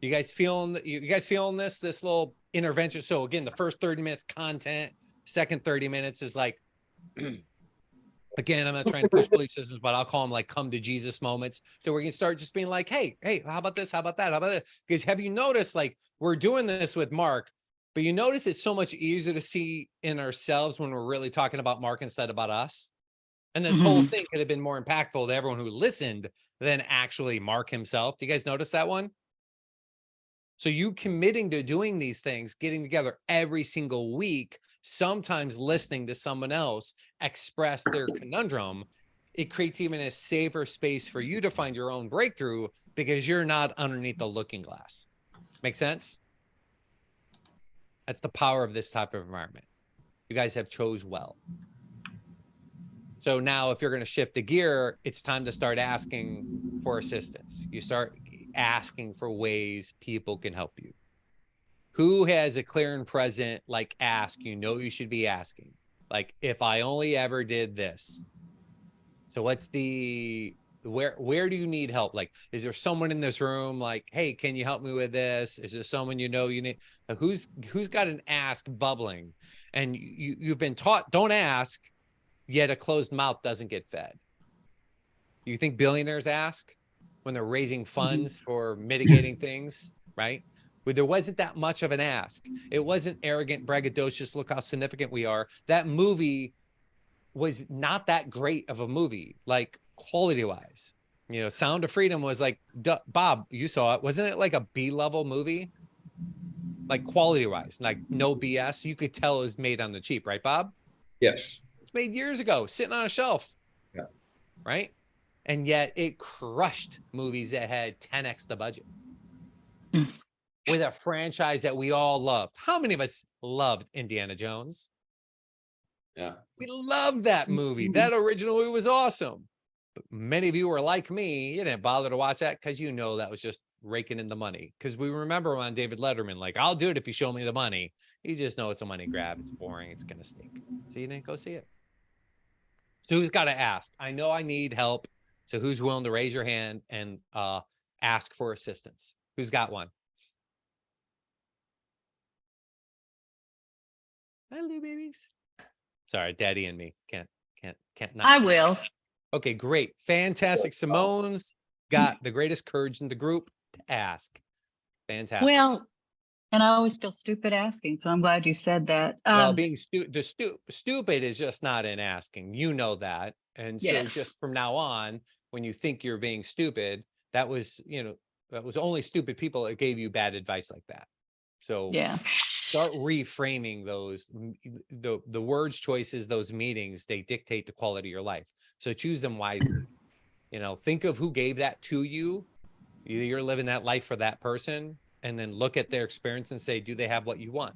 You guys feeling this little intervention? So again, the first 30 minutes content, second 30 minutes is like, again, I'm not trying to push belief systems, but I'll call them like come to Jesus moments. So we can start just being like, hey, how about this? How about that? How about that? Because have you noticed, like, we're doing this with Mark, but you notice it's so much easier to see in ourselves when we're really talking about Mark instead of about us. And this whole thing could have been more impactful to everyone who listened than actually Mark himself. Do you guys notice that one? So you committing to doing these things, getting together every single week, sometimes listening to someone else express their conundrum, it creates even a safer space for you to find your own breakthrough because you're not underneath the looking glass. Make sense? That's the power of this type of environment. You guys have chose well. So now if you're going to shift the gear, it's time to start asking for assistance. You start asking for ways people can help you. Who has a clear and present, like, ask, you should be asking, like, if I only ever did this. So what's where do you need help? Like, is there someone in this room like, hey, can you help me with this? Is there someone you need? Who's got an ask bubbling? And you've been taught, don't ask, yet a closed mouth doesn't get fed. You think billionaires ask when they're raising funds for mitigating things, right? Where there wasn't that much of an ask. It wasn't arrogant, braggadocious, look how significant we are. That movie was not that great of a movie, like quality wise. Sound of Freedom was like, Bob, you saw it. Wasn't it like a B-level movie? Like quality wise, like no BS. You could tell it was made on the cheap, right, Bob? Yes. It's made years ago, sitting on a shelf. Yeah. Right? And yet it crushed movies that had 10x the budget. With a franchise that we all loved. How many of us loved Indiana Jones? Yeah. We loved that movie. That original movie was awesome. But many of you were like me. You didn't bother to watch that because that was just raking in the money. Because we remember on David Letterman, like, I'll do it if you show me the money. You just know it's a money grab. It's boring. It's going to stink. So you didn't go see it. So who's got to ask? I know I need help. So who's willing to raise your hand and ask for assistance? Who's got one? Hi, little babies. Sorry, daddy and me can't not. I see. will. Okay, great. Fantastic. Simone's got the greatest courage in the group to ask. Fantastic. Well, and I always feel stupid asking, so I'm glad you said that. Well, being stupid is just not in asking. You know that. And so Yes. just from now on, when you think you're being stupid, that was only stupid people that gave you bad advice like that. So Yeah. start reframing those, the words choices, those meetings, they dictate the quality of your life. So choose them wisely. Think of who gave that to you. You're living that life for that person, and then look at their experience and say, do they have what you want?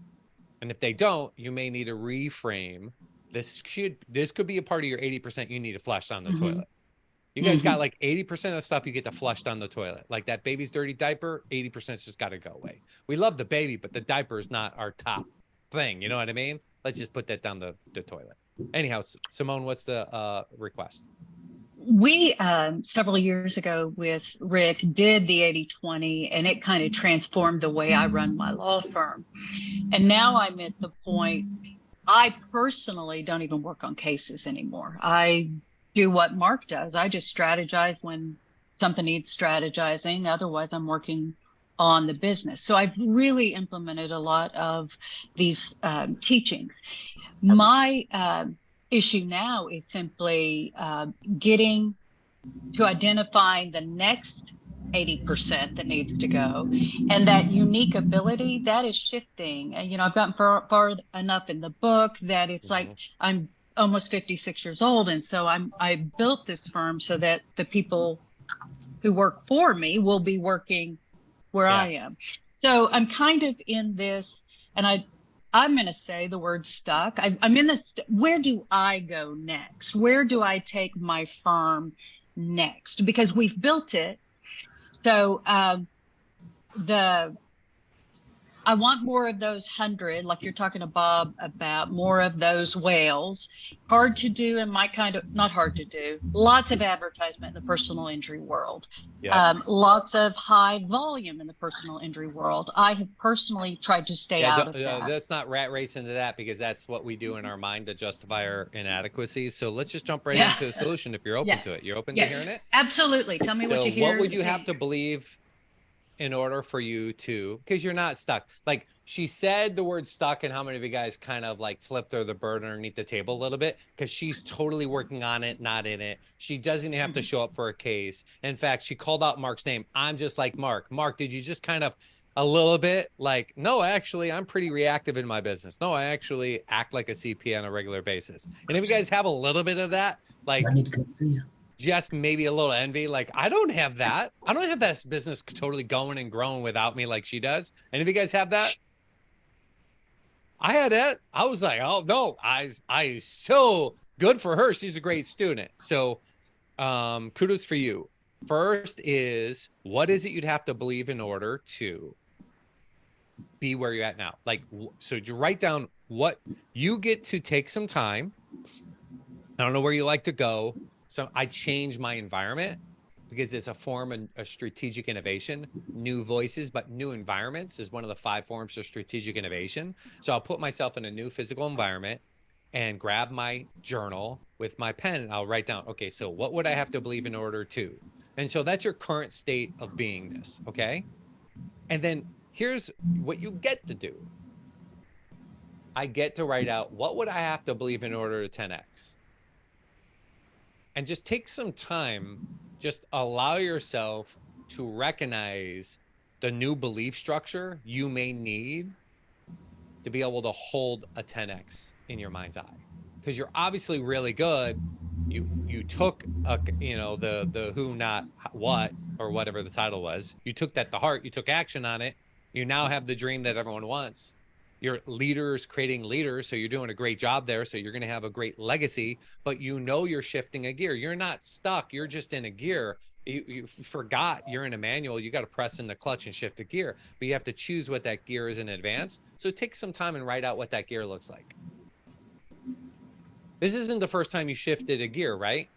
And if they don't, you may need to reframe. This could be a part of your 80% you need to flush down the toilet. You guys got like 80% of stuff you get to flush down the toilet. Like that baby's dirty diaper, 80% just got to go away. We love the baby, but the diaper is not our top thing. You know what I mean? Let's just put that down the toilet. Anyhow, Simone, what's the request? We, several years ago with Rick, did the 80/20, and it kind of transformed the way I run my law firm. And now I'm at the point, I personally don't even work on cases anymore. I do what Mark does. I just strategize when something needs strategizing. Otherwise, I'm working on the business. So I've really implemented a lot of these teachings. My issue now is simply getting to identifying the next 80% that needs to go, and that unique ability that is shifting. And I've gotten far enough in the book that it's like I'm almost 56 years old, and so I built this firm so that the people who work for me will be working where I am. So I'm kind of in this, and I'm going to say the word stuck. I'm in this. Where do I go next? Where do I take my firm next? Because we've built it. So I want more of those 100, like you're talking to Bob about, more of those whales. Hard to do in my not hard to do. Lots of advertisement in the personal injury world. Lots of high volume in the personal injury world. I have personally tried to stay out of that. Let's not rat race into that, because that's what we do in our mind to justify our inadequacies. So let's just jump right into a solution if you're open to it. You're open to hearing it? Absolutely. Tell me what you hear. What would you have to believe in order for you to, because you're not stuck. Like she said the word stuck, and how many of you guys kind of like flipped her the bird underneath the table a little bit, because she's totally working on it, not in it. She doesn't have to show up for a case. In fact, she called out Mark's name. I'm just like Mark. Mark, did you just kind of a little bit like, no, actually, I'm pretty reactive in my business. No, I actually act like a CPA on a regular basis. And if you guys have a little bit of that, like, I need to go for you. Just maybe a little envy, like I don't have that. I don't have this business totally going and growing without me like she does. And if you guys have that, I had it. I was like, oh no, I so good for her. She's a great student. So kudos for you. First is, what is it you'd have to believe in order to be where you're at now? Like, so you write down what you get to take some time. I don't know where you like to go. So I change my environment, because it's a form of a strategic innovation. New voices, but new environments is one of the 5 forms of strategic innovation. So I'll put myself in a new physical environment and grab my journal with my pen, and I'll write down, okay, so what would I have to believe in order to? And so that's your current state of beingness, okay? And then here's what you get to do. I get to write out, what would I have to believe in order to 10x? And just take some time, just allow yourself to recognize the new belief structure you may need to be able to hold a 10x in your mind's eye. Because you're obviously really good. You took the who, not what, or whatever the title was. You took that to heart. You took action on it. You now have the dream that everyone wants. Your leaders creating leaders, so you're doing a great job there. So you're going to have a great legacy, but you're shifting a gear. You're not stuck. You're just in a gear. You forgot you're in a manual. You got to press in the clutch and shift a gear, but you have to choose what that gear is in advance. So take some time and write out what that gear looks like. This isn't the first time you shifted a gear, right?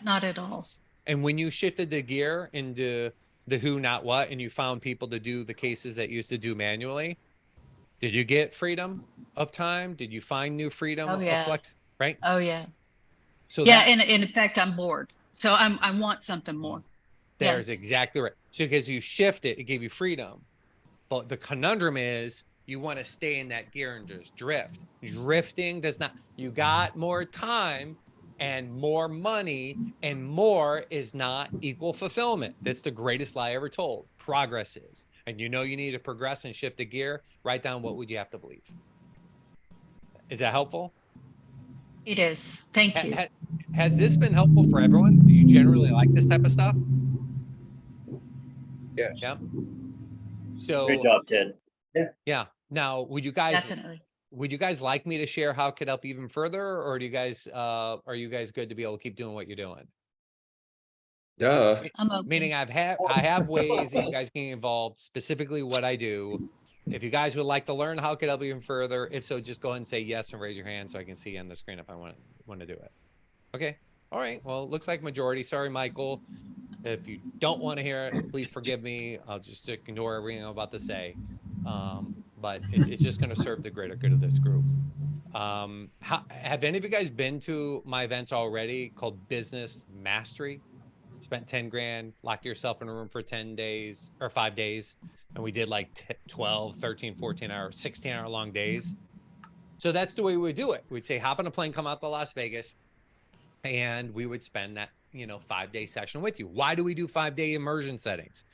Not at all. And when you shifted the gear into the who, not what, and you found people to do the cases that you used to do manually, Did you get freedom of time? Did you find new freedom Oh of yeah. flex? Right. Oh yeah. So Yeah, that and in fact, I'm bored. So I want something more. Yeah. there's exactly right. So because you shift it, it gave you freedom. But the conundrum is you want to stay in that gear and just drift. Drifting does not, you got more time and more money, and more is not equal fulfillment. That's the greatest lie ever told. Progress is. And you know you need to progress and shift a gear. Write down what would you have to believe. Is that helpful? It is. Thank you. Has this been helpful for everyone? Do you generally like this type of stuff? Yes. Yeah. Great So job, Ted. yeah. Now, Definitely. would you guys like me to share how it could help even further, or do you guys are you guys good to be able to keep doing what you're doing? Duh. I'm open. Meaning I have ways that you guys can get involved, specifically what I do. If you guys would like to learn how it could help even further, if so, just go ahead and say yes and raise your hand so I can see on the screen if I want to do it. Okay. All right. Well, it looks like majority. Sorry, Michael. If you don't want to hear it, please forgive me. I'll just ignore everything I'm about to say. But it's just going to serve the greater good of this group. Have any of you guys been to my events already called Business Mastery? Spent 10 grand, locked yourself in a room for 10 days or 5 days. And we did like 12, 13, 14 hour, 16-hour long days. So that's the way we would do it. We'd say, hop on a plane, come out to Las Vegas, and we would spend that, 5-day session with you. Why do we do 5-day immersion settings?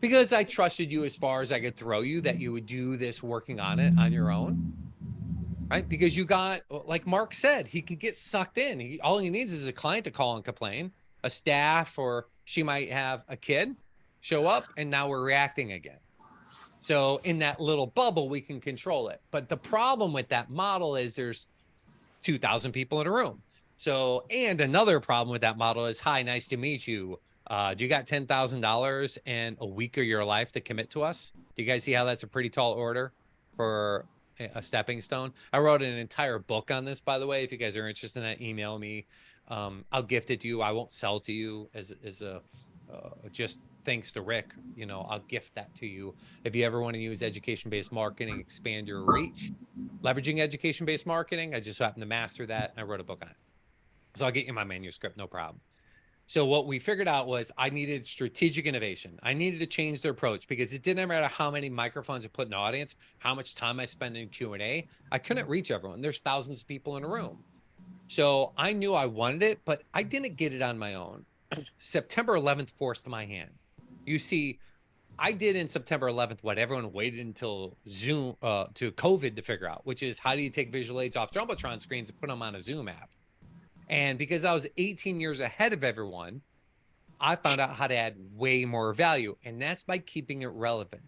Because I trusted you as far as I could throw you that you would do this working on it on your own, right? Because you got, like Mark said, he could get sucked in. All he needs is a client to call and complain, a staff, or she might have a kid show up, and now we're reacting again. So in that little bubble, we can control it. But the problem with that model is there's 2,000 people in a room. So, and another problem with that model is, hi, nice to meet you. Do you got $10,000 and a week of your life to commit to us? Do you guys see how that's a pretty tall order for a stepping stone? I wrote an entire book on this, by the way. If you guys are interested in that, email me. I'll gift it to you. I won't sell to you as a just thanks to Rick. I'll gift that to you. If you ever want to use education-based marketing, expand your reach, leveraging education-based marketing, I just happen to master that, and I wrote a book on it. So I'll get you my manuscript, no problem. So what we figured out was I needed strategic innovation. I needed to change their approach, because it didn't matter how many microphones I put in the audience, how much time I spend in Q&A. I couldn't reach everyone. There's thousands of people in a room. So I knew I wanted it, but I didn't get it on my own. September 11th forced my hand. You see, I did in September 11th what everyone waited until Zoom to COVID to figure out, which is, how do you take visual aids off Jumbotron screens and put them on a Zoom app? And because I was 18 years ahead of everyone, I found out how to add way more value. And that's by keeping it relevant.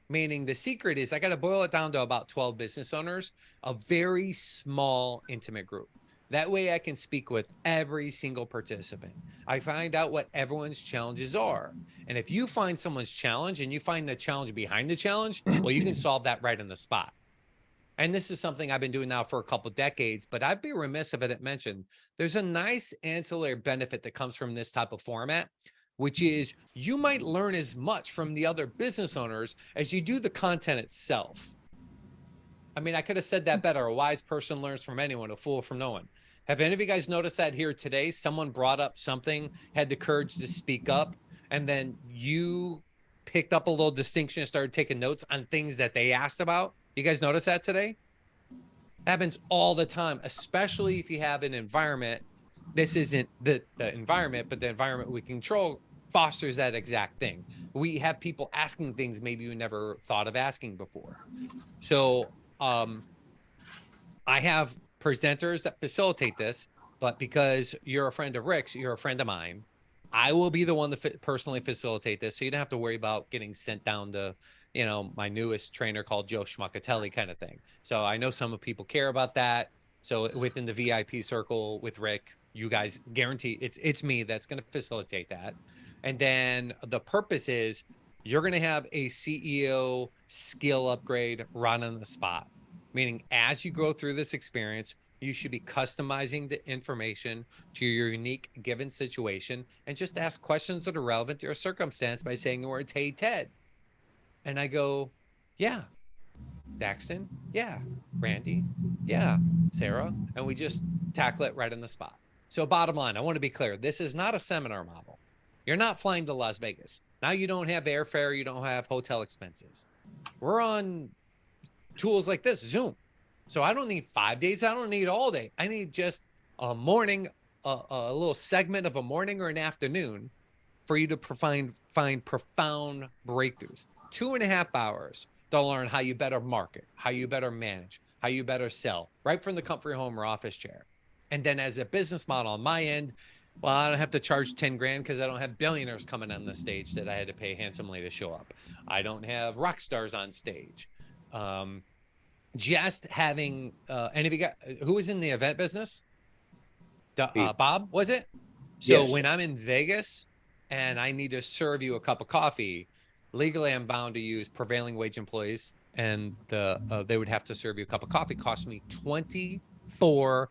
Meaning the secret is I got to boil it down to about 12 business owners, a very small, intimate group. That way I can speak with every single participant. I find out what everyone's challenges are. And if you find someone's challenge and you find the challenge behind the challenge, well, you can solve that right on the spot. And this is something I've been doing now for a couple of decades, but I'd be remiss if I didn't mention there's a nice ancillary benefit that comes from this type of format, which is you might learn as much from the other business owners as you do the content itself. I mean, I could have said that better. A wise person learns from anyone, a fool from no one. Have any of you guys noticed that here today? Someone brought up something, had the courage to speak up, and then you picked up a little distinction and started taking notes on things that they asked about. You guys notice that today? Happens all the time, especially if you have an environment. This isn't the environment, but the environment we control fosters that exact thing. We have people asking things maybe you never thought of asking before. So I have presenters that facilitate this, but because you're a friend of Rick's, you're a friend of mine. I will be the one to personally facilitate this, so you don't have to worry about getting sent down to, my newest trainer called Joe Schmuckatelli kind of thing. So I know some people care about that. So within the VIP circle with Rick, you guys guarantee it's me that's going to facilitate that. And then the purpose is you're going to have a CEO skill upgrade right on the spot. Meaning, as you go through this experience, you should be customizing the information to your unique given situation, and just ask questions that are relevant to your circumstance by saying the words, "Hey, Ted." And I go, "Yeah, Daxton? Yeah. Randy? Yeah. Sarah? And we just tackle it right on the spot. So bottom line, I want to be clear. This is not a seminar model. You're not flying to Las Vegas. Now you don't have airfare. You don't have hotel expenses. We're on tools like this, Zoom. So I don't need 5 days. I don't need all day. I need just a morning, a little segment of a morning or an afternoon for you to find profound breakthroughs. 2.5 hours to learn how you better market, how you better manage, how you better sell, right from the comfort of your home or office chair. And then as a business model on my end, well, I don't have to charge 10 grand because I don't have billionaires coming on the stage that I had to pay handsomely to show up. I don't have rock stars on stage. Just having any of you got who was in the event business? Bob, was it? So Yes. when I'm in Vegas and I need to serve you a cup of coffee, legally I'm bound to use prevailing wage employees, and they would have to serve you a cup of coffee. Cost me $24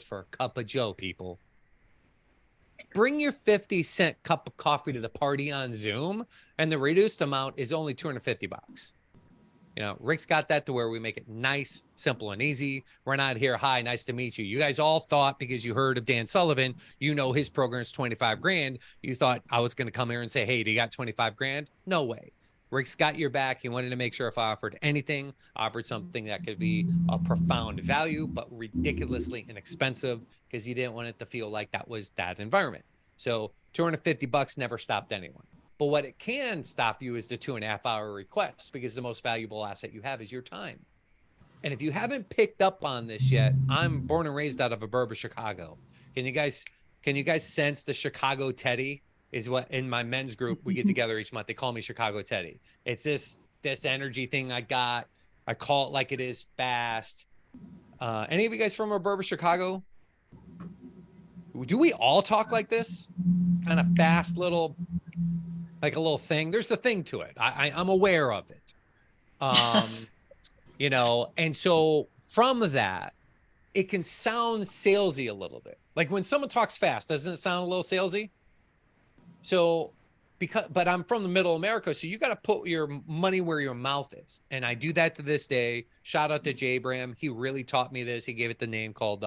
for a cup of Joe, people. Bring your 50-cent cup of coffee to the party on Zoom, and the reduced amount is only $250. You know, Rick's got that to where we make it nice, simple, and easy. We're not here, hi, nice to meet you. You guys all thought because you heard of Dan Sullivan, you know his program's 25 grand. You thought I was going to come here and say, hey, do you got 25 grand? No way. Rick's got your back. He wanted to make sure if I offered anything, I offered something that could be a profound value, but ridiculously inexpensive because he didn't want it to feel like that was that environment. So $250 never stopped anyone. But what it can stop you is the 2.5 hour request, because the most valuable asset you have is your time. And if you haven't picked up on this yet, I'm born and raised out of Aburba, Chicago. Can you guys sense the Chicago Teddy is what in my men's group we get together each month. They call me Chicago Teddy. It's this energy thing I got. I call it like it is fast. Any of you guys from Aburba, Chicago? Do we all talk like this? Kind of fast little, like a little thing. There's the thing to it. I'm aware of it. You know, and so from that, it can sound salesy a little bit. Like when someone talks fast, doesn't it sound a little salesy? So but I'm from the middle of America, so you got to put your money where your mouth is. And I do that to this day. Shout out to Jay Bram. He really taught me this. He gave it the name called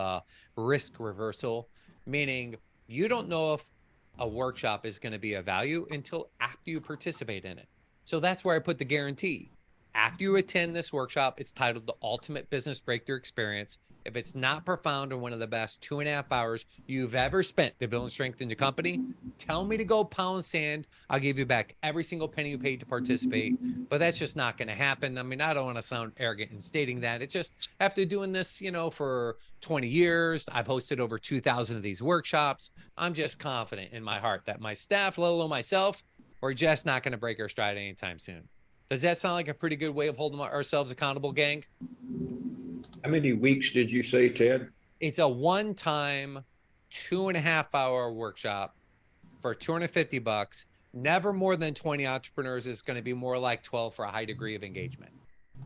risk reversal, meaning you don't know if a workshop is going to be of value until after you participate in it. So that's where I put the guarantee. After you attend this workshop, it's titled The Ultimate Business Breakthrough Experience. If it's not profound or one of the best 2.5 hours you've ever spent to build and strengthen your company, tell me to go pound sand. I'll give you back every single penny you paid to participate. But that's just not going to happen. I mean, I don't want to sound arrogant in stating that. It's just after doing this, you know, for 20 years, I've hosted over 2,000 of these workshops. I'm just confident in my heart that my staff, let alone myself, we're just not going to break our stride anytime soon. Does that sound like a pretty good way of holding ourselves accountable, gang? How many weeks did you say, Ted? It's a one-time 2.5 hour workshop for $250. Never more than 20 entrepreneurs. It's going to be more like 12 for a high degree of engagement.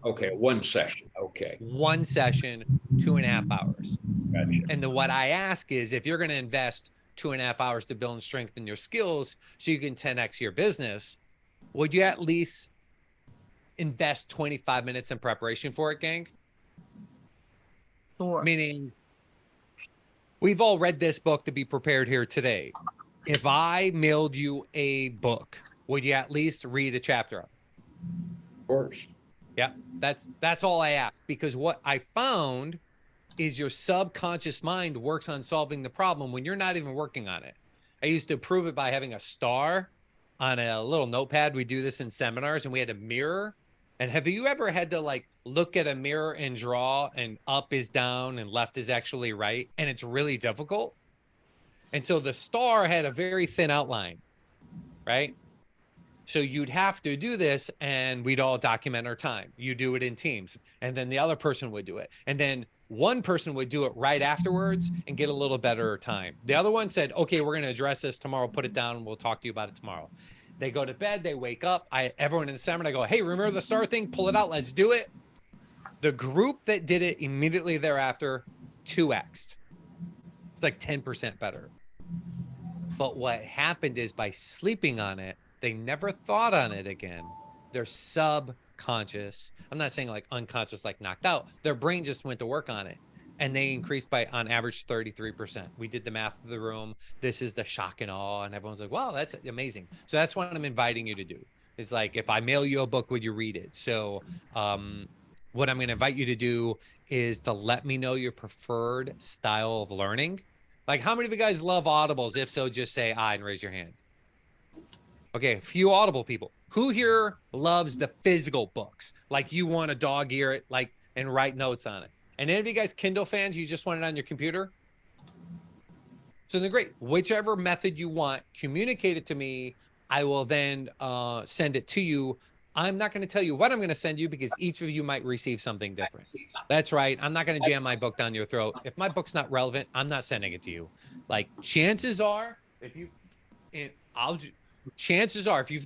Okay, one session. Okay. One session, 2.5 hours. Gotcha. And what I ask is, if you're going to invest 2.5 hours to build and strengthen your skills so you can 10x your business, would you at least invest 25 minutes in preparation for it, gang? Sure. Meaning, we've all read this book to be prepared here today. If I mailed you a book, would you at least read a chapter of it? Of course. Yeah, that's all I ask, because what I found is your subconscious mind works on solving the problem when you're not even working on it. I used to prove it by having a star on a little notepad. We do this in seminars, and we had a mirror. And have you ever had to like look at a mirror and draw, and up is down and left is actually right? And it's really difficult. And so the star had a very thin outline, right? So you'd have to do this, and we'd all document our time. You do it in teams, and then the other person would do it. And then one person would do it right afterwards and get a little better time. The other one said, okay, we're going to address this tomorrow. Put it down, and we'll talk to you about it tomorrow. They go to bed, they wake up. Everyone in the seminar, I go, hey, remember the star thing? Pull it out, let's do it. The group that did it immediately thereafter, 2x'd. It's like 10% better. But what happened is, by sleeping on it, they never thought on it again. Their subconscious conscious. I'm not saying like unconscious, like knocked out. Their brain just went to work on it. And they increased by, on average, 33%. We did the math of the room. This is the shock and awe. And everyone's like, wow, that's amazing. So that's what I'm inviting you to do. Is like, if I mail you a book, would you read it? So what I'm going to invite you to do is to let me know your preferred style of learning. Like, how many of you guys love Audibles? If so, just say I and raise your hand. Okay, a few Audible people. Who here loves the physical books? Like, you want to dog ear it, like, and write notes on it. And any of you guys Kindle fans, you just want it on your computer? So then great. Whichever method you want, communicate it to me. I will then send it to you. I'm not going to tell you what I'm going to send you because each of you might receive something different. That's right. I'm not going to jam my book down your throat. If my book's not relevant, I'm not sending it to you. Like, chances are, if you've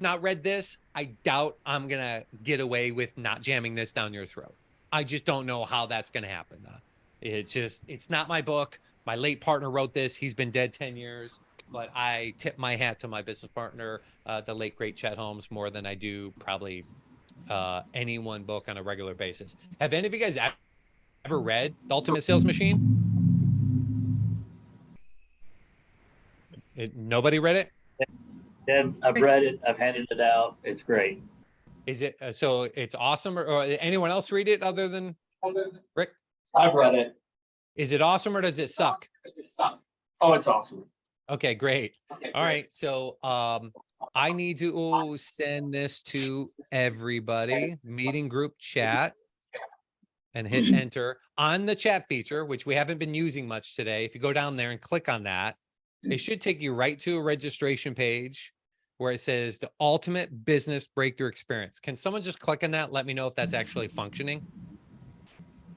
not read this, I doubt I'm going to get away with not jamming this down your throat. I just don't know how that's going to happen. It's not my book. My late partner wrote this. He's been dead 10 years, but I tip my hat to my business partner, the late, great Chet Holmes, more than I do probably any one book on a regular basis. Have any of you guys ever read The Ultimate Sales Machine? Nobody read it? Ted, I've read it. I've handed it out. It's great. Is it so it's awesome, or anyone else read it other than Rick? I've read it. Is it awesome or does it suck? Oh, it's awesome. Okay, great. All right. So I need to send this to everybody, meeting group chat, and hit enter on the chat feature, which we haven't been using much today. If you go down there and click on that, it should take you right to a registration page where it says the ultimate business breakthrough experience. Can someone just click on that? Let me know if that's actually functioning.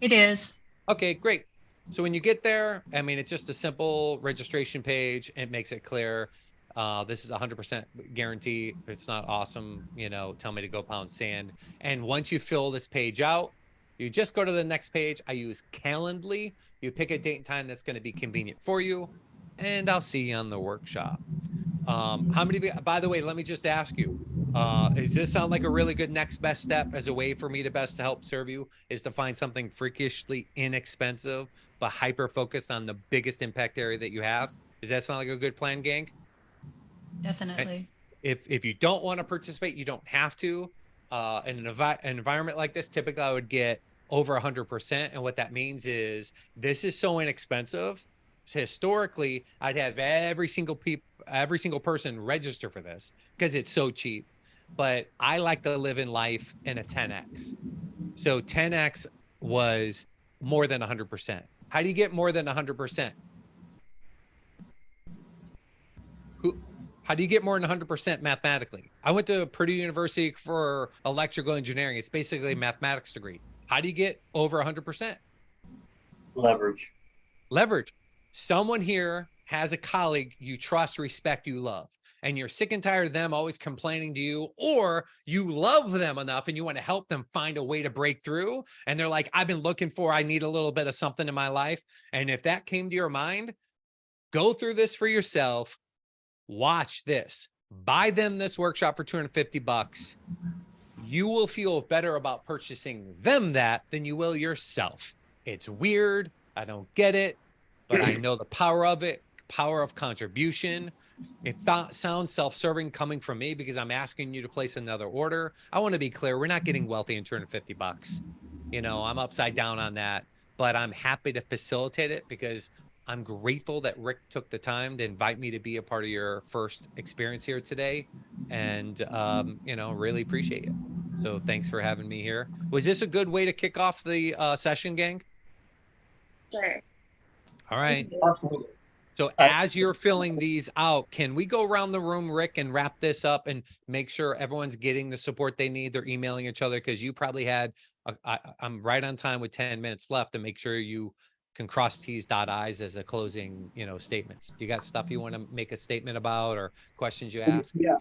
It is. Okay, great. So when you get there, I mean, it's just a simple registration page. It makes it clear. This is 100% guarantee. If it's not awesome, you know, tell me to go pound sand. And once you fill this page out, you just go to the next page. I use Calendly. You pick a date and time that's going to be convenient for you. And I'll see you on the workshop. How many of you, by the way, let me just ask you, does this sound like a really good next best step as a way for me to best to help serve you is to find something freakishly inexpensive, but hyper focused on the biggest impact area that you have? Does that sound like a good plan, gang? Definitely. If you don't want to participate, you don't have to. In an environment like this, typically I would get over 100%. And what that means is this is so inexpensive. So historically, I'd have every single person register for this because it's so cheap. But I like to live in life in a 10x. So 10x was more than 100%. How do you get more than 100%? How do you get more than 100% mathematically? I went to Purdue University for electrical engineering. It's basically a mathematics degree. How do you get over 100%? Leverage. Leverage. Someone here has a colleague you trust, respect, you love, and you're sick and tired of them always complaining to you, or you love them enough and you want to help them find a way to break through. And they're like, I need a little bit of something in my life. And if that came to your mind, go through this for yourself. Watch this. Buy them this workshop for $250. You will feel better about purchasing them that than you will yourself. It's weird. I don't get it. But I know the power of it, power of contribution. It sounds self-serving coming from me because I'm asking you to place another order. I want to be clear. We're not getting wealthy in $250. You know, I'm upside down on that, but I'm happy to facilitate it because I'm grateful that Rick took the time to invite me to be a part of your first experience here today. And, you know, really appreciate it. So thanks for having me here. Was this a good way to kick off the session, gang? Sure. All right. So as you're filling these out, can we go around the room, Rick, and wrap this up and make sure everyone's getting the support they need? They're emailing each other because you probably had, I'm right on time with 10 minutes left to make sure you can cross T's, dot I's as a closing, you know, statements. Do you got stuff you want to make a statement about or questions you ask? Yeah,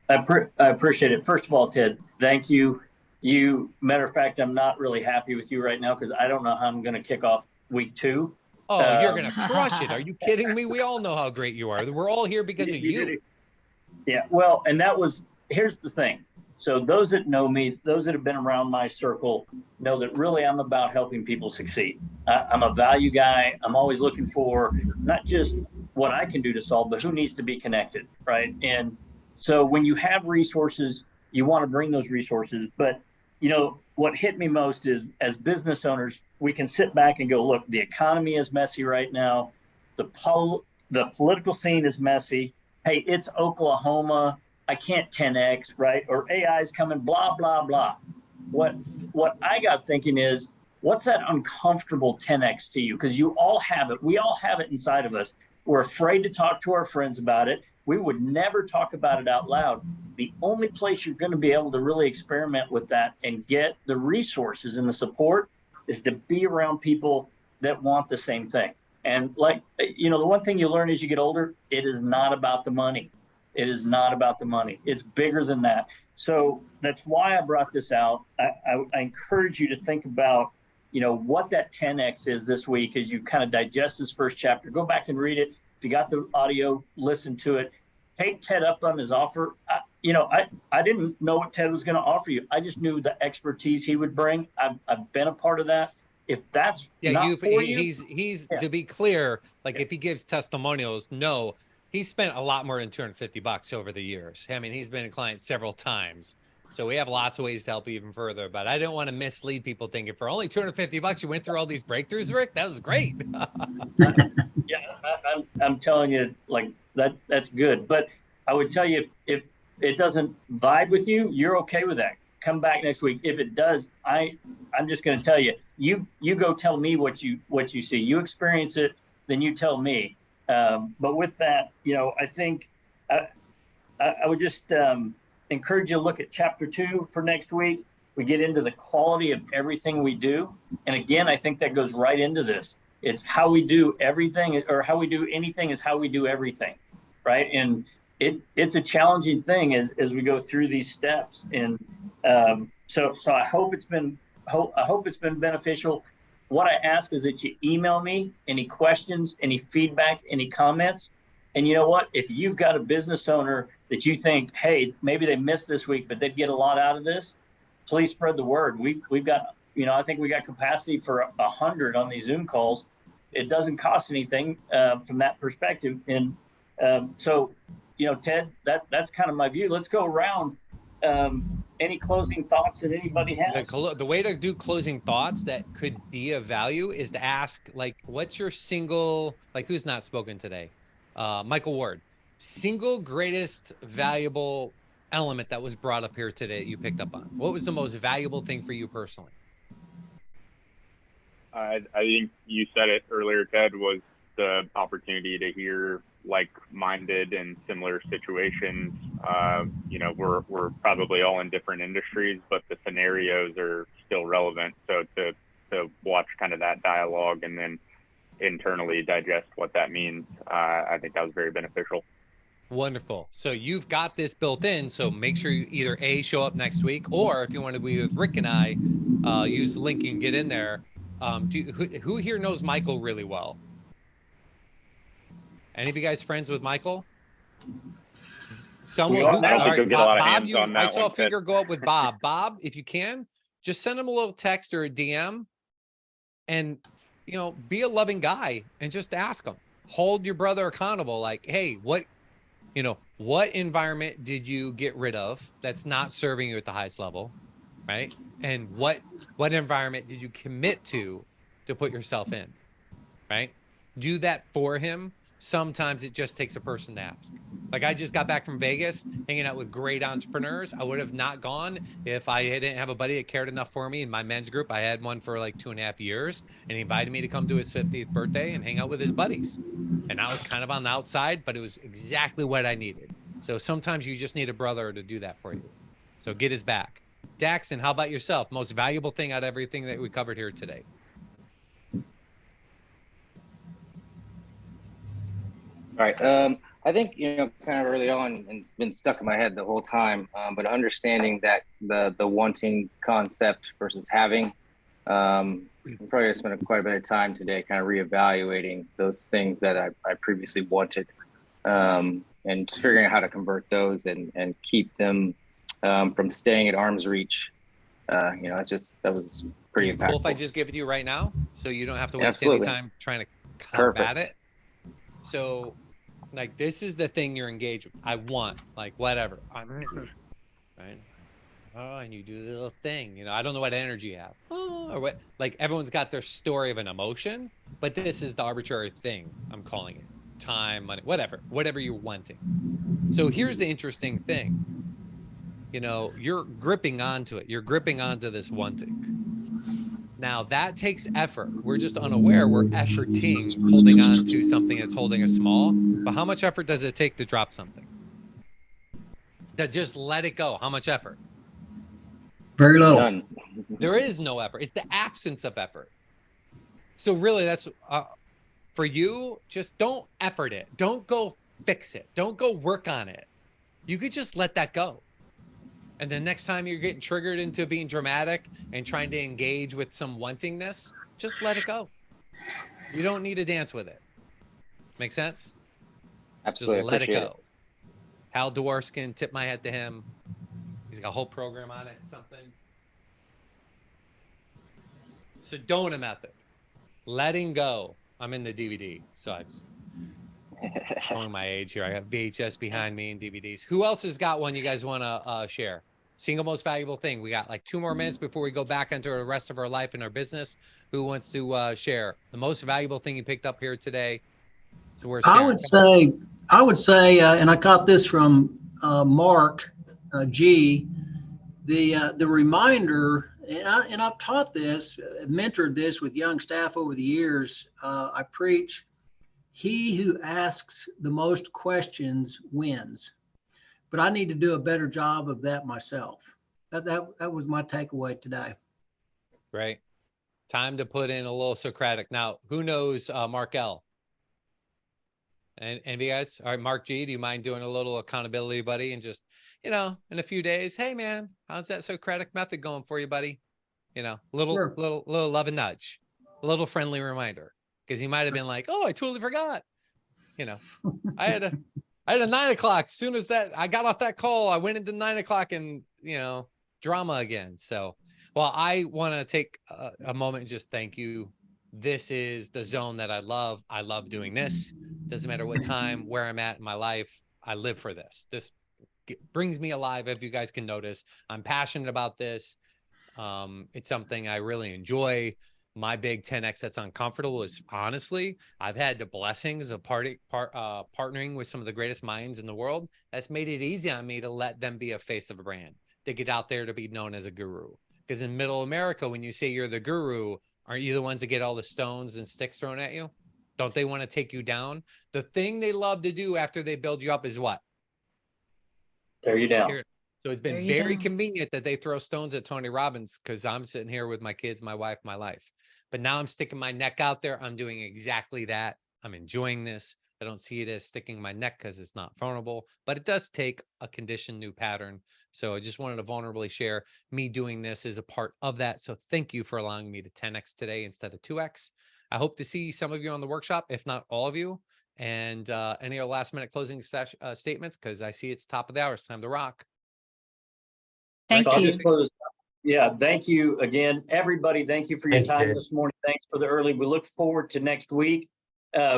I appreciate it. First of all, Ted, thank you. Matter of fact, I'm not really happy with you right now because I don't know how I'm going to kick off week 2. Oh, you're going to crush it. Are you kidding me? We all know how great you are. We're all here because of you. Yeah, well, and here's the thing. So those that know me, those that have been around my circle, know that really I'm about helping people succeed. I'm a value guy. I'm always looking for not just what I can do to solve, but who needs to be connected, right? And so when you have resources, you want to bring those resources. But what hit me most is, as business owners, we can sit back and go, look, the economy is messy right now. The political scene is messy. Hey, it's Oklahoma. I can't 10X, right? Or AI is coming, blah, blah, blah. What I got thinking is, what's that uncomfortable 10X to you? Because you all have it. We all have it inside of us. We're afraid to talk to our friends about it. We would never talk about it out loud. The only place you're going to be able to really experiment with that and get the resources and the support is to be around people that want the same thing. And the one thing you learn as you get older, it is not about the money. It is not about the money. It's bigger than that. So that's why I brought this out. I encourage you to think about, what that 10X is this week as you kind of digest this first chapter. Go back and read it. If you got the audio, listen to it. Take Ted up on his offer. I didn't know what Ted was going to offer you. I just knew the expertise he would bring. I've been a part of that. If that's he's to be clear, if he gives testimonials, no, he spent a lot more than $250 over the years. I mean, he's been a client several times. So we have lots of ways to help even further, but I don't want to mislead people thinking for only $250 you went through all these breakthroughs, Rick. That was great. Yeah, I'm telling you, that's good. But I would tell you, if it doesn't vibe with you, you're okay with that. Come back next week. If it does, I'm just going to tell you, you go tell me what you see. You experience it, then you tell me. But with that, I think I would just encourage you to look at chapter 2 for next week. We get into the quality of everything we do. And again, I think that goes right into this. It's how we do everything, or how we do anything is how we do everything, right? And it's a challenging thing as we go through these steps. And so I hope it's been beneficial. What I ask is that you email me any questions, any feedback, any comments. And you know what? If you've got a business owner that you think, hey, maybe they missed this week, but they'd get a lot out of this, please spread the word. We've got, I think we got capacity for 100 on these Zoom calls. It doesn't cost anything from that perspective. And so, Ted, that's kind of my view. Let's go around. Any closing thoughts that anybody has? The way to do closing thoughts that could be of value is to ask, what's your single, who's not spoken today? Michael Ward, single greatest valuable element that was brought up here today that you picked up on. What was the most valuable thing for you personally? I think you said it earlier, Ted, was the opportunity to hear like-minded and similar situations. We're probably all in different industries, but the scenarios are still relevant. So to watch kind of that dialogue and then internally digest what that means, I think that was very beneficial. Wonderful. So you've got this built in. So make sure you either A, show up next week, or if you want to be with Rick and I, use the link and get in there. Who here knows Michael really well? Any of you guys friends with Michael? Someone who, I don't think you'll get a lot of Bob, hands on that. I saw a finger go up with Bob. Bob, if you can, just send him a little text or a DM and, be a loving guy and just ask him. Hold your brother accountable. Hey, what environment did you get rid of that's not serving you at the highest level, right? And what environment did you commit to put yourself in, right? Do that for him. Sometimes it just takes a person to ask. I just got back from Vegas, hanging out with great entrepreneurs. I would have not gone if I didn't have a buddy that cared enough for me in my men's group. I had one for 2.5 years, and he invited me to come to his 50th birthday and hang out with his buddies. And I was kind of on the outside, but it was exactly what I needed. So sometimes you just need a brother to do that for you. So get his back. Daxon, how about yourself? Most valuable thing out of everything that we covered here today? All right. I think, kind of early on, and it's been stuck in my head the whole time, but understanding that the wanting concept versus having, I'm probably going to spend quite a bit of time today kind of reevaluating those things that I previously wanted, and figuring out how to convert those and keep them from staying at arm's reach. You know, that was pretty impactful. Cool if I just give it to you right now, so you don't have to waste Absolutely. any time trying to combat Perfect. it. So, like, this is the thing you're engaged with. I want, like, whatever. Right? Oh, and you do the little thing. You know, I don't know what energy you have. Oh, or what. Like, everyone's got their story of an emotion, but this is the arbitrary thing. I'm calling it time, money, whatever you're wanting. So here's the interesting thing. You know, you're gripping onto it. You're gripping onto this wanting. Now that takes effort. We're just unaware. We're efforting, holding on to something that's holding us small. But how much effort does it take to drop something? To just let it go. How much effort? Very little. None. There is no effort. It's the absence of effort. So really, that's for you. Just don't effort it. Don't go fix it. Don't go work on it. You could just let that go. And the next time you're getting triggered into being dramatic and trying to engage with some wantingness, just let it go. You don't need to dance with it. Make sense? Absolutely. Just let it Appreciate go. Hal Dworskin, tip my hat to him. He's got a whole program on it, something. Sedona method. Letting go. I'm in the DVD, so I'm showing my age here. I got VHS behind me and DVDs. Who else has got one you guys want to share? Single most valuable thing. We got like 2 more minutes before we go back into the rest of our life and our business. Who wants to share the most valuable thing you picked up here today? So we're sharing. I would say, and I caught this from Mark G. The reminder, and I've taught this, mentored this with young staff over the years. I preach, he who asks the most questions wins. But I need to do a better job of that myself. That was my takeaway today. Right. Time to put in a little Socratic. Now, who knows Mark L? And any of you guys? All right, Mark G, do you mind doing a little accountability, buddy? And just, you know, in a few days, hey man, how's that Socratic method going for you, buddy? You know, little love and nudge, a little friendly reminder. Because he might have been like, oh, I totally forgot. You know, I had a 9 o'clock. As soon as I got off that call, I went into 9 o'clock and, you know, drama again. So, well, I want to take a moment and just thank you. This is the zone that I love. I love doing this. Doesn't matter what time, where I'm at in my life. I live for this. This brings me alive. If you guys can notice, I'm passionate about this. It's something I really enjoy. My big 10X that's uncomfortable is honestly, I've had the blessings of partnering with some of the greatest minds in the world. That's made it easy on me to let them be a face of a brand, to get out there to be known as a guru. Because in middle America, when you say you're the guru, aren't you the ones that get all the stones and sticks thrown at you? Don't they want to take you down? The thing they love to do after they build you up is what? Tear you down. So it's been very convenient that they throw stones at Tony Robbins because I'm sitting here with my kids, my wife, my life. But now I'm sticking my neck out there. I'm doing exactly that. I'm enjoying this. I don't see it as sticking my neck because it's not vulnerable, but it does take a conditioned new pattern. So I just wanted to vulnerably share me doing this as a part of that. So thank you for allowing me to 10X today instead of 2X. I hope to see some of you on the workshop, if not all of you. And any other last minute closing statements, because I see it's top of the hour. It's time to rock. Thank I'll you. just close. Yeah, thank you again, everybody. Thank you for your time this morning. Thanks for the early. We look forward to next week.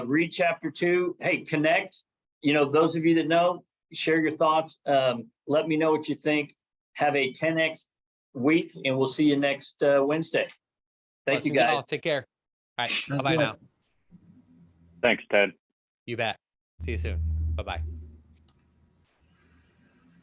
Read chapter 2. Hey, connect. You know, those of you that know, share your thoughts. Let me know what you think. Have a 10X week, and we'll see you next Wednesday. Thank you, guys. Take care. All right. Bye-bye now. Thanks, Ted. You bet. See you soon. Bye-bye.